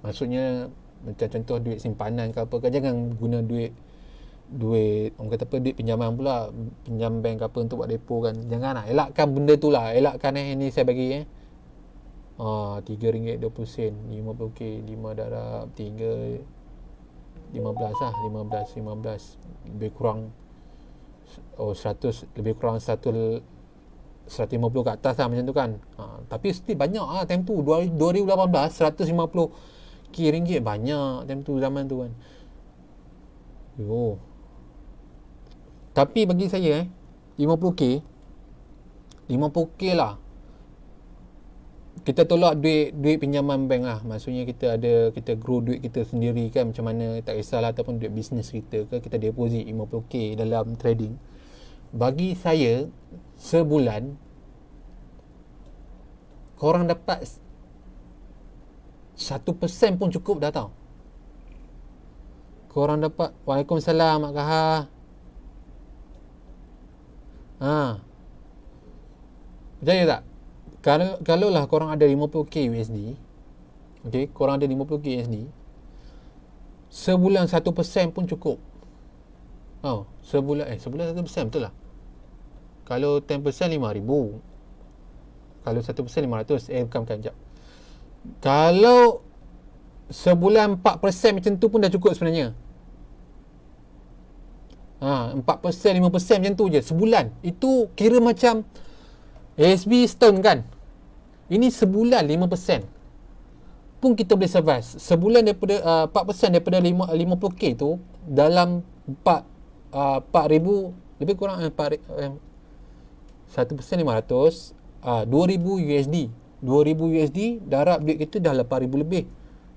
S1: maksudnya macam contoh duit simpanan ke apa ke, jangan guna duit orang kata apa, duit pinjaman pula, pinjam bank ke apa untuk buat depo kan. Jangan lah, elakkan benda tu lah. Elakkan ini saya bagi RM3.20 50k 5 darab 3 15 lah, 15 lebih kurang 100, lebih kurang 150 ke atas lah macam tu kan. Tapi still banyak lah time tu. 2018 150k ringgit banyak time tu, zaman tu kan. Tapi bagi saya 50k lah kita tolak duit pinjaman bank lah. Maksudnya kita grow duit kita sendiri kan, macam mana, tak kisahlah, ataupun duit bisnes kita ke, kita deposit 50k dalam trading. Bagi saya, sebulan korang dapat 1% pun cukup dah tau. Korang dapat, Waalaikumsalam Mak Kaha. Percaya tak? Kalau lah korang ada 50k USD, okay, korang ada 50k USD, sebulan 1% pun cukup. Sebulan 1% betul lah. Kalau 10% 5,000. Kalau 1% 500. Bukan jap. Kalau sebulan 4% macam tu pun dah cukup sebenarnya. 4%, 5% macam tu je sebulan. Itu kira macam ASB setahun kan. Ini sebulan 5% pun kita boleh survive. Sebulan daripada 4% daripada 50k tu, dalam 4,000 lebih kurang 1% 500, 2,000 USD. 2,000 USD darab duit kita dah 8,000 lebih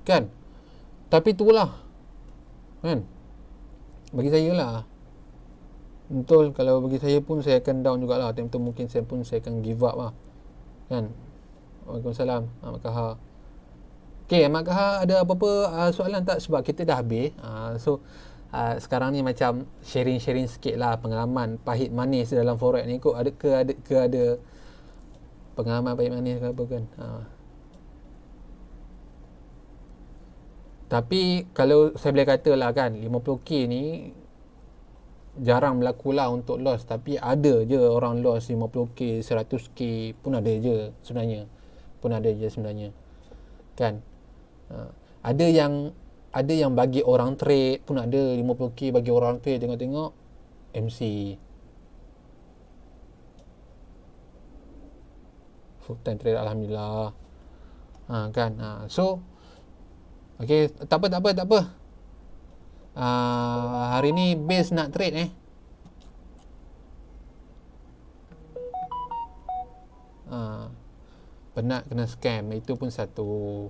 S1: kan. Tapi itulah kan, bagi saya lah betul. Kalau bagi saya pun, saya akan down jugalah. Time tu mungkin saya akan give up lah kan. Waalaikumsalam Mak Kaha. Okay, Mak Kaha ada apa-apa soalan tak? Sebab kita dah habis. Sekarang ni macam sharing sikit lah pengalaman pahit manis dalam forex ni. Kok ada pengalaman pahit manis ke apa kan. Tapi kalau saya boleh kata lah kan, 50k ni jarang berlaku lah untuk loss. Tapi ada je orang loss 50k, 100k pun ada je sebenarnya. Kan. Ada yang bagi orang trade pun ada 50k bagi orang trade. Tengok-tengok MC full time trade, alhamdulillah. Kan. So okey, tak apa. Hari ni base nak trade penat kena scam, itu pun satu.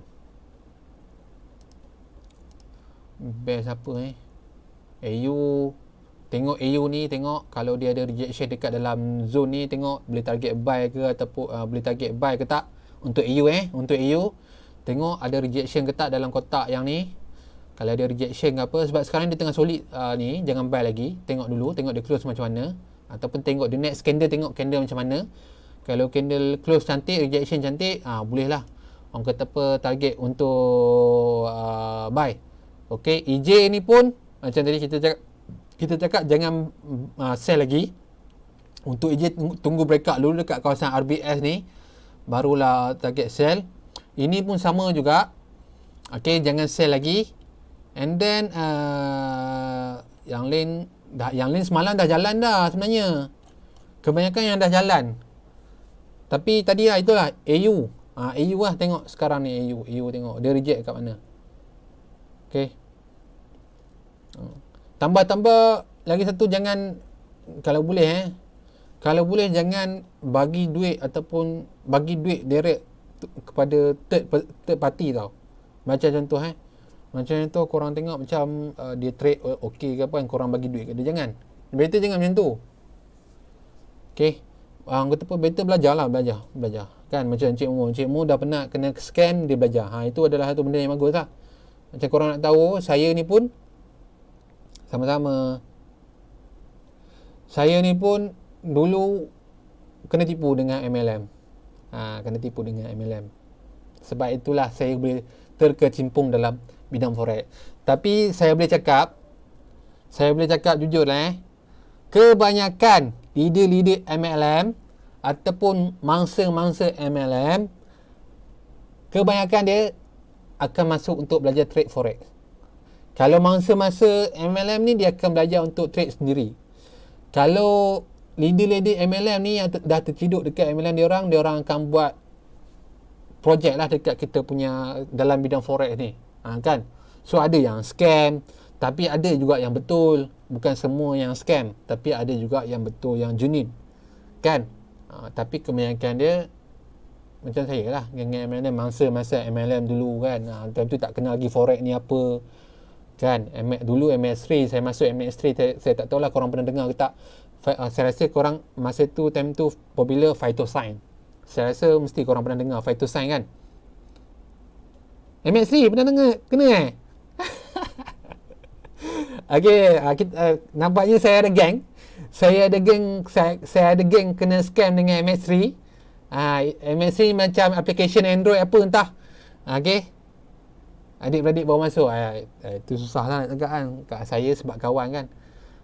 S1: Best apa AU. Tengok AU ni, tengok kalau dia ada rejection dekat dalam zone ni, tengok boleh target buy ke, ataupun boleh target buy ke tak untuk AU untuk AU. Tengok ada rejection ke tak dalam kotak yang ni. Kalau ada rejection ke apa, sebab sekarang dia tengah solid ni, jangan buy lagi. Tengok dulu, tengok dia close macam mana, ataupun tengok the next candle, tengok candle macam mana. Kalau candle close cantik, rejection cantik, boleh lah orang kata apa, target untuk buy. Okey, EJ ni pun macam tadi kita cakap jangan sell lagi. Untuk EJ tunggu breakout dulu dekat kawasan RBS ni, barulah target sell. Ini pun sama juga. Okey, jangan sell lagi. And then yang lain semalam dah jalan dah sebenarnya. Kebanyakan yang dah jalan. Tapi tadi lah, itulah AU. AU lah, tengok sekarang ni AU tengok dia reject kat mana. Okey. Tambah lagi satu, jangan, kalau boleh jangan bagi duit ataupun bagi duit direct kepada third party tau. Macam contoh macam contoh korang tengok macam dia trade okey ke apa, korang bagi duit ke dia, jangan. Better jangan macam tu. Okey. Kata apa, better belajar kan. Macam Encik Mu dah pernah kena scam, dia belajar. Itu adalah satu benda yang bagus lah. Macam korang nak tahu, saya ni pun sama-sama. Saya ni pun dulu kena tipu dengan MLM. Sebab itulah saya boleh terkecimpung dalam bidang forex. Tapi saya boleh cakap jujur lah, kebanyakan leader MLM ataupun mangsa-mangsa MLM, kebanyakan dia akan masuk untuk belajar trade forex. Kalau mangsa-mangsa MLM ni, dia akan belajar untuk trade sendiri. Kalau leader MLM ni yang dah terciduk dekat MLM dia orang akan buat projek lah dekat kita punya dalam bidang forex ni. Kan? So ada yang scam, tapi ada juga yang betul. Bukan semua yang scam, tapi ada juga yang betul, yang genuine. Kan? Tapi kebanyakan dia macam saya lah, geng-geng MLM, masa MLM dulu kan. Time tu tak kenal lagi forex ni apa kan. Dulu MS3, saya masuk MS3, saya tak tahulah korang pernah dengar ke tak. Saya rasa korang masa tu, time tu popular Phytosign. Saya rasa mesti korang pernah dengar Phytosign kan. MS3 pernah dengar? Kena Okay, nampaknya saya ada geng. Saya ada geng kena scam dengan MS3. MS3 macam application Android apa entah. Okay, adik-beradik baru masuk. Itu susah lah nak cakap kan. Kat saya sebab kawan kan.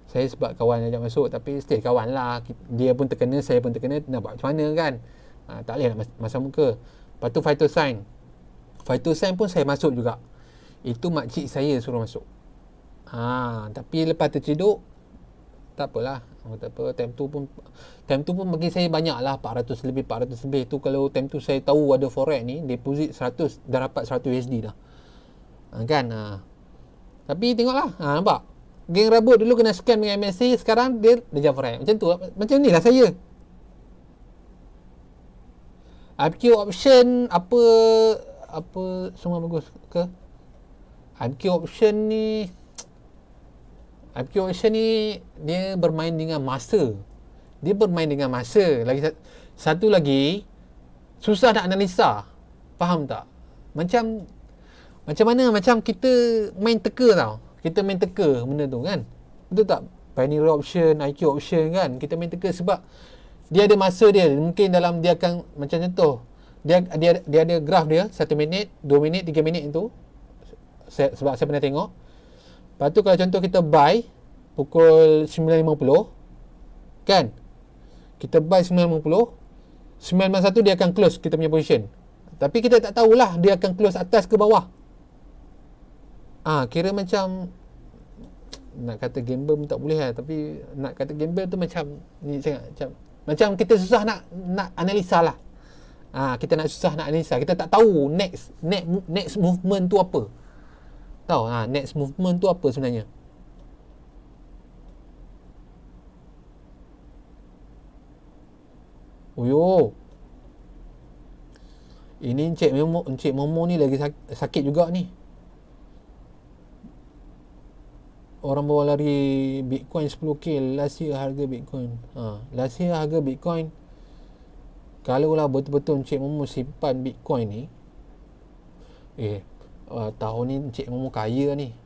S1: Saya sebab kawan ajak masuk, tapi still kawan lah. Dia pun terkena, saya pun terkena. Nak buat macam mana kan. Tak boleh nak masam muka. Lepas tu Phytosign pun saya masuk juga. Itu makcik saya suruh masuk. Tapi lepas terciduk, tak apalah. Tak apa, time tu pun bagi saya banyak lah, 400 lebih. Tu kalau time tu saya tahu ada forex ni, deposit 100, dah dapat 100 USD dah. Kan. Tapi tengoklah, nampak. Geng rabut dulu kena scam dengan MSC, sekarang dia jam forex. Macam tu, macam ni lah saya. IQ option apa semua bagus ke? IQ option ni dia bermain dengan masa. Lagi satu lagi, susah nak analisa. Faham tak? Macam mana? Macam kita main teka tau. Kita main teka benda tu kan. Betul tak? Binary option, IQ option kan. Kita main teka sebab dia ada masa dia. Mungkin dalam dia akan, macam contoh, dia ada graf dia 1 minit, 2 minit, 3 minit tu. Sebab saya pernah tengok. Lepas tu kalau contoh kita buy pukul 9.50 kan, kita buy 9.50, 9.51 dia akan close kita punya position. Tapi kita tak tahulah dia akan close atas ke bawah. Kira macam, nak kata gamble pun tak boleh lah. Tapi nak kata gamble tu macam ni, macam kita susah nak analisa lah. Kita susah nak analisa. Kita tak tahu next movement tu apa. Tahu next movement tu apa sebenarnya. Ini Encik Momo ni lagi sakit juga ni. Orang bawa lari Bitcoin 10k last year harga Bitcoin. Last year harga Bitcoin, kalau lah betul-betul Encik Momo simpan Bitcoin ni, tahun ni Encik Momo kaya ni.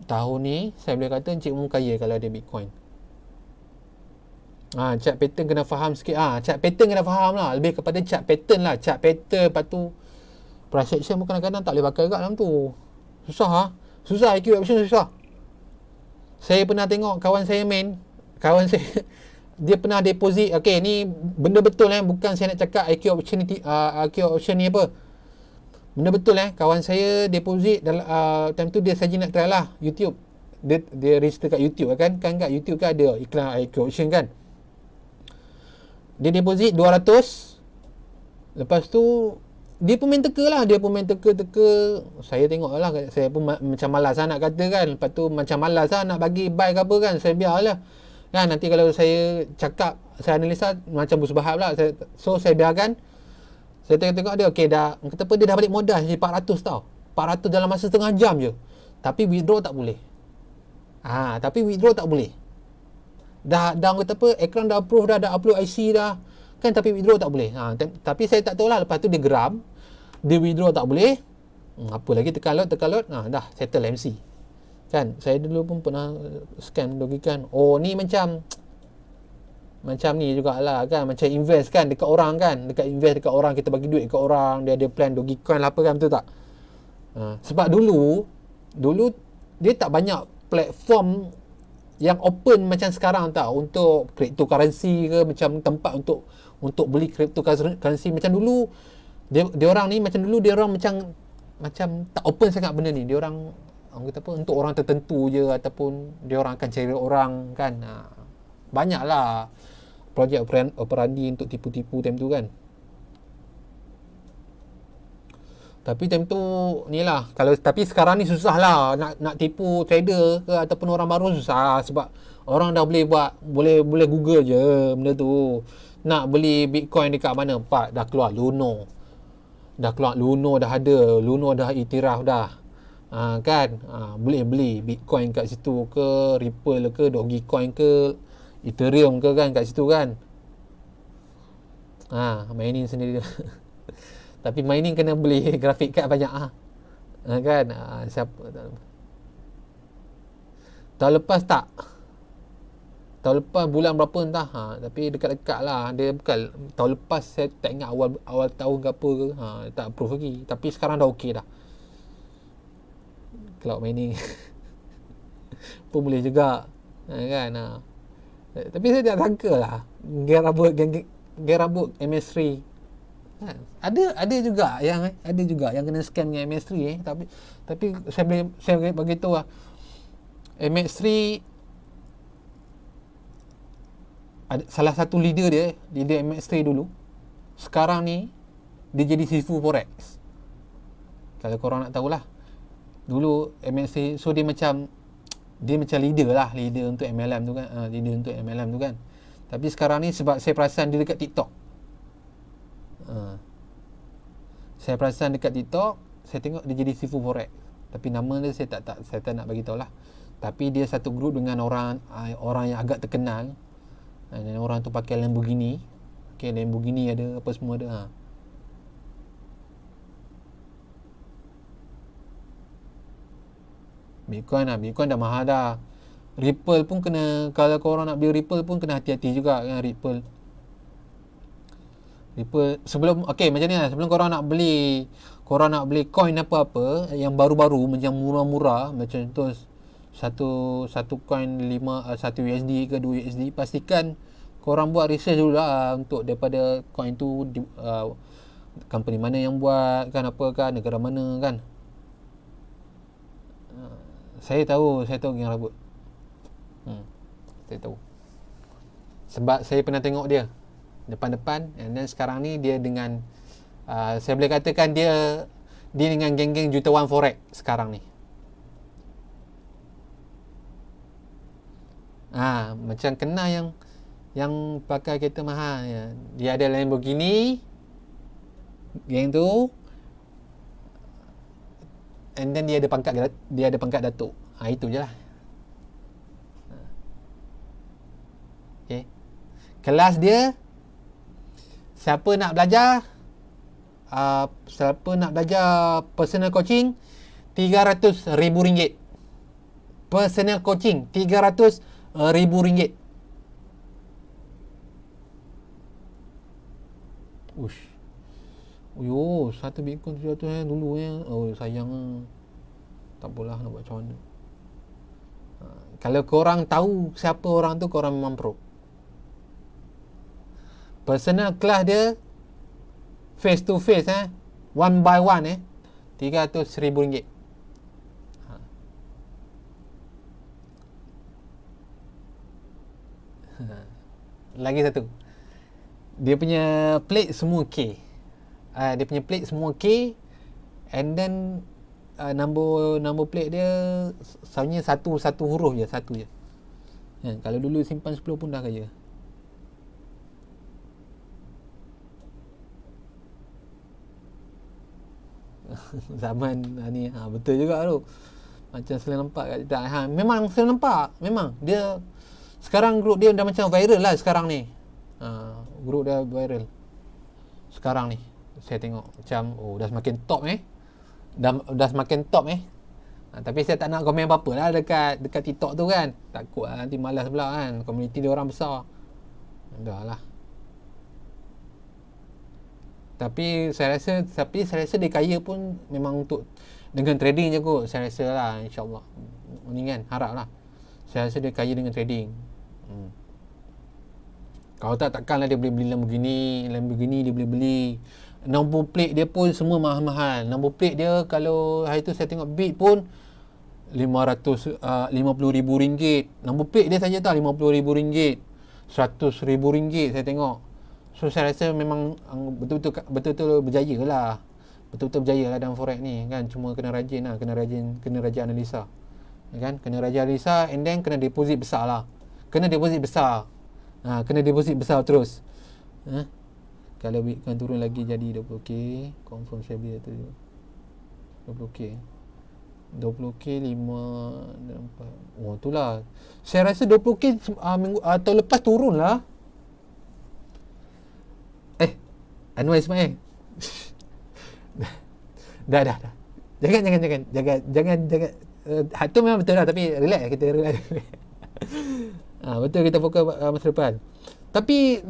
S1: Tahun ni saya boleh kata Encik Momo kaya kalau ada Bitcoin. Chart pattern kena faham sikit. Chart pattern kena faham lah. Lebih kepada chart pattern lah. Chart pattern, lepas tu price action pun kadang-kadang tak boleh pakai kat dalam tu. Susah IQ option susah. Saya pernah tengok kawan saya dia pernah deposit. Okay, ni benda betul bukan saya nak cakap IQ option ni apa. Benda betul kawan saya deposit time tu dia saja nak try lah YouTube. Dia register kat YouTube kan kat YouTube kan ada iklan IQ option kan. Dia deposit 200. Lepas tu dia pun main teka lah. Saya tengok lah. Saya pun macam malas lah nak kata kan. Lepas tu macam malas lah nak bagi buy ke apa kan. Saya biar lah kan. Nanti kalau saya cakap, saya analisa macam bersubahab lah. So saya biarkan. Saya tengok dia, okay dah, kata apa, dia dah balik modal jadi 400 tau. 400 dalam masa setengah jam je. Tapi withdraw tak boleh. Dah kata apa, ekran dah approve dah upload IC dah. Kan, tapi withdraw tak boleh. Tapi saya tak tahu lah. Lepas tu dia geram. Dia withdraw tak boleh. Apa lagi, tekan load. Dah settle MC. Kan, saya dulu pun pernah scam dogikan. Ni macam ni jugalah kan. Macam invest kan dekat orang kan. Invest dekat orang, kita bagi duit dekat orang. Dia ada plan dogikan lah apa kan, betul tak? Sebab dulu dia tak banyak platform yang open macam sekarang tau, untuk cryptocurrency ke, macam tempat untuk beli cryptocurrency. Macam dulu dia orang ni, macam tak open sangat benda ni. Dia orang kata apa, untuk orang tertentu je, ataupun dia orang akan cari orang kan. Banyaklah projek operandi untuk tipu-tipu time tu kan. Tapi time tu ni lah, tapi sekarang ni susah lah nak tipu trader ke ataupun orang baru, susah sebab Orang dah boleh buat, boleh Google je benda tu. Nak beli Bitcoin dekat mana? Pak, dah keluar Luno. Dah keluar Luno, dah ada. Luno dah iktiraf dah. Kan? Boleh beli Bitcoin kat situ ke, Ripple ke, Dogecoin ke, Ethereum ke kan kat situ kan. Mining sendiri. Tapi mining kena beli grafik card banyak kan. Siapa tahun lepas tak? Tahun lepas bulan berapa entah. Tapi dekat-dekat lah. Dia bukan tahun lepas, saya tak ingat awal tahun ke apa ke. Tak approve lagi. Tapi sekarang dah okey dah. Cloud mining pun boleh juga kan. Tapi saya tak sangka lah geng rambut MS3 kan. Ada juga yang kena scam dengan MS3 tapi saya bagi tahu lah, MS3 ada salah satu leader MS3 dulu, sekarang ni dia jadi Sifu Forex. Kalau korang nak tahulah, dulu MS3, so dia macam leader untuk MLM tu kan, tapi sekarang ni sebab saya perasan dia dekat TikTok, saya tengok dia jadi Sifu Forex, tapi nama dia saya tak nak bagi tahu lah. Tapi dia satu grup dengan orang yang agak terkenal, dan orang tu pakai Lamborghini, ada apa semua ada. Bitcoin dah mahal dah. Ripple pun kena, kalau korang nak beli Ripple pun kena hati-hati juga kan. Ripple sebelum macam ni lah, sebelum korang nak beli coin apa-apa yang baru-baru macam murah-murah, macam tu satu coin 1 USD ke 2 USD, pastikan korang buat research dulu lah untuk daripada coin tu company mana yang buat kan, apa kan, negara mana kan. Saya tahu geng rambut. Saya tahu. Sebab saya pernah tengok dia depan-depan, and then sekarang ni dia dengan saya boleh katakan dia dengan geng-geng jutawan forex sekarang ni. Macam kena yang pakai kereta mahal ya. Dia ada Lamborghini, geng tu, and then dia ada pangkat datuk. Itu je lah. Okay. Kelas dia, siapa nak belajar personal coaching, RM300,000. Personal coaching RM300,000. Ush. Satu Bitcoin 700 dulu sayang. Tak apalah, nak buat macam mana. Kalau korang tahu siapa orang tu, korang memang pro. Personal class dia face to face, one by one, RM300,000. Lagi satu, dia punya plate semua K. And then number plate dia sebenarnya satu huruf je, satu je. Kalau dulu simpan 10 pun dah kaya. Zaman ni betul juga tu. Macam selalu nampak kat tak. Memang selalu nampak. Memang dia sekarang grup dia dah macam viral lah sekarang ni. Grup dia viral sekarang ni. Saya tengok macam dah semakin top dah semakin top tapi saya tak nak komen apa-apa lah dekat TikTok tu kan. Takut lah nanti malas pula kan, komuniti dia orang besar. Dah lah. Tapi saya rasa dia kaya pun memang untuk dengan trading je kot. Saya rasa lah, insyaAllah ni kan, harap lah. Saya rasa dia kaya dengan trading. Kalau takkanlah dia boleh beli Lamborghini dia boleh beli. Nombor plate dia pun semua mahal-mahal. Nombor plate dia, kalau hari tu saya tengok bid pun RM50,000. Nombor plate dia saja tahu RM50,000, RM100,000 saya tengok. So saya rasa memang betul-betul berjaya lah. Betul-betul berjaya lah dalam forex ni kan. Cuma kena rajin lah, kena rajin analisa kan, kena rajin analisa, and then kena deposit besar lah. kena deposit besar. Kena deposit besar terus. Kalau Bitcoin turun lagi jadi 20k, confirm saya beli tu 20k. 20k 5 4. Itulah. Saya rasa 20k minggu tahun lepas turun lah. Anwar Ismail. dah. Jangan. Tu memang betul lah, tapi relax kita relax. Betul, kita fokus masa depan. Tapi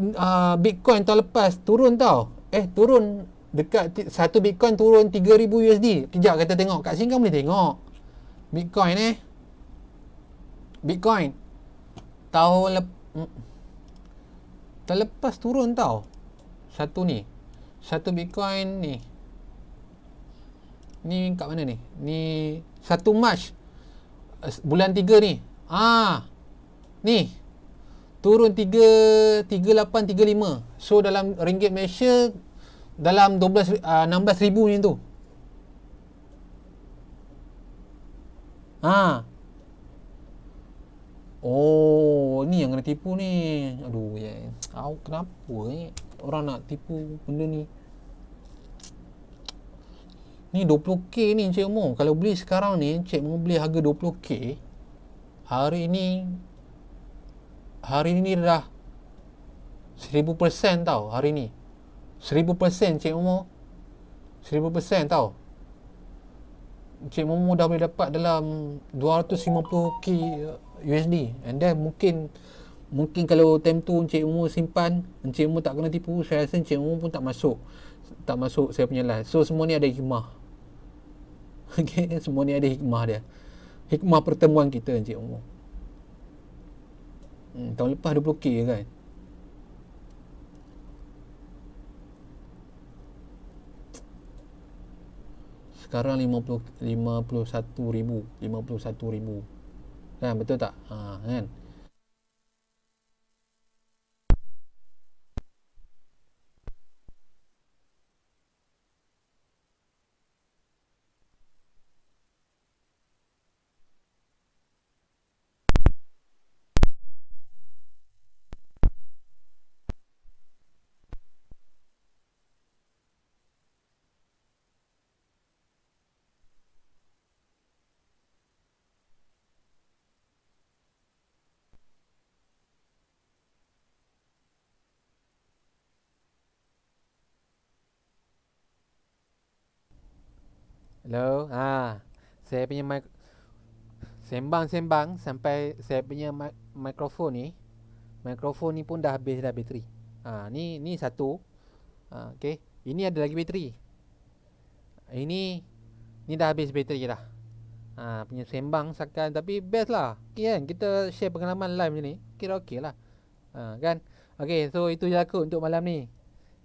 S1: Bitcoin tahun lepas turun tau. Turun dekat satu Bitcoin turun 3000 USD. Kejap kita tengok kat sini kan boleh tengok. Bitcoin tahun lepas turun tau. Satu Bitcoin ni kat mana ni? Ni 1 Mac bulan 3 ni. Ni turun 3835. So dalam ringgit Malaysia dalam 16,000 ni tu. Ni yang kena tipu ni. Aduh, kenapa ni orang nak tipu benda ni? Ni 20k ni Encik Umar. Kalau beli sekarang ni, Encik Umar beli harga 20k. Hari ni dah 1000% tau hari ni. 1000% Encik Umar. 1000% tau. Encik Umar dah boleh dapat dalam 250k USD. And then mungkin kalau time tu Encik Umar simpan, Encik Umar tak kena tipu, saya rasa Encik Umar pun tak masuk saya punya live. So semua ni ada hikmah. Okay, semua ni ada hikmah dia. Hikmah pertemuan kita Encik Umar. Tahun lepas 20k kan. Sekarang 51,000. Kan, betul tak? Kan. Hello. Saya punya sembang sampai saya punya mikrofon ni pun dah habis dah bateri. Ni satu. Okey. Ini ada lagi bateri. Ini dah habis bateri dah. Punya sembang sakan, tapi best lah. Okay, kan? Kita share pengalaman live macam ni. Kira okey lah. Kan? Okey, so itu je aku untuk malam ni.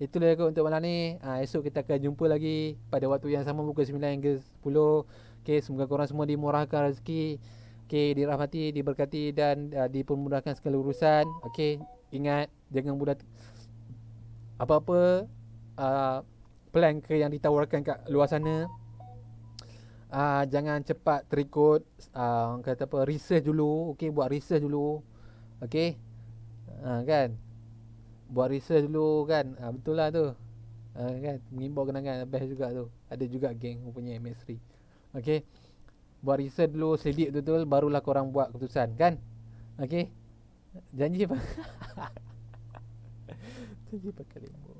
S1: Esok kita akan jumpa lagi pada waktu yang sama pukul 9 hingga 10. Okay, semoga korang semua dimurahkan rezeki, okay, dirahmati, diberkati dan dipermudahkan segala urusan. Okay, ingat jangan mudah apa-apa plan ke yang ditawarkan kat luar sana. Jangan cepat terikut. Kata apa, research dulu. Okay, buat research dulu. Okay, kan, buat research dulu kan. Betul lah tu. Kan, mengimbau kenangan best juga tu. Ada juga geng punya MS3. Okay, buat research dulu, selidik betul-betul, barulah korang buat keputusan kan. Okay, janji janji pakai lembu.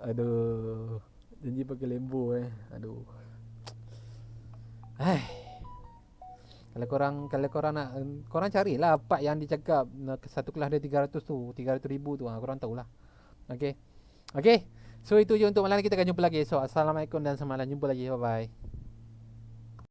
S1: Aduh, janji pakai lembu aduh. Kalau korang nak, korang carilah part yang dicakap satu kelas dia 300 tu, 300,000 tu, korang tahulah. Okay. So itu je untuk malam ni, kita akan jumpa lagi esok. Assalamualaikum dan selamat jumpa lagi. Bye bye.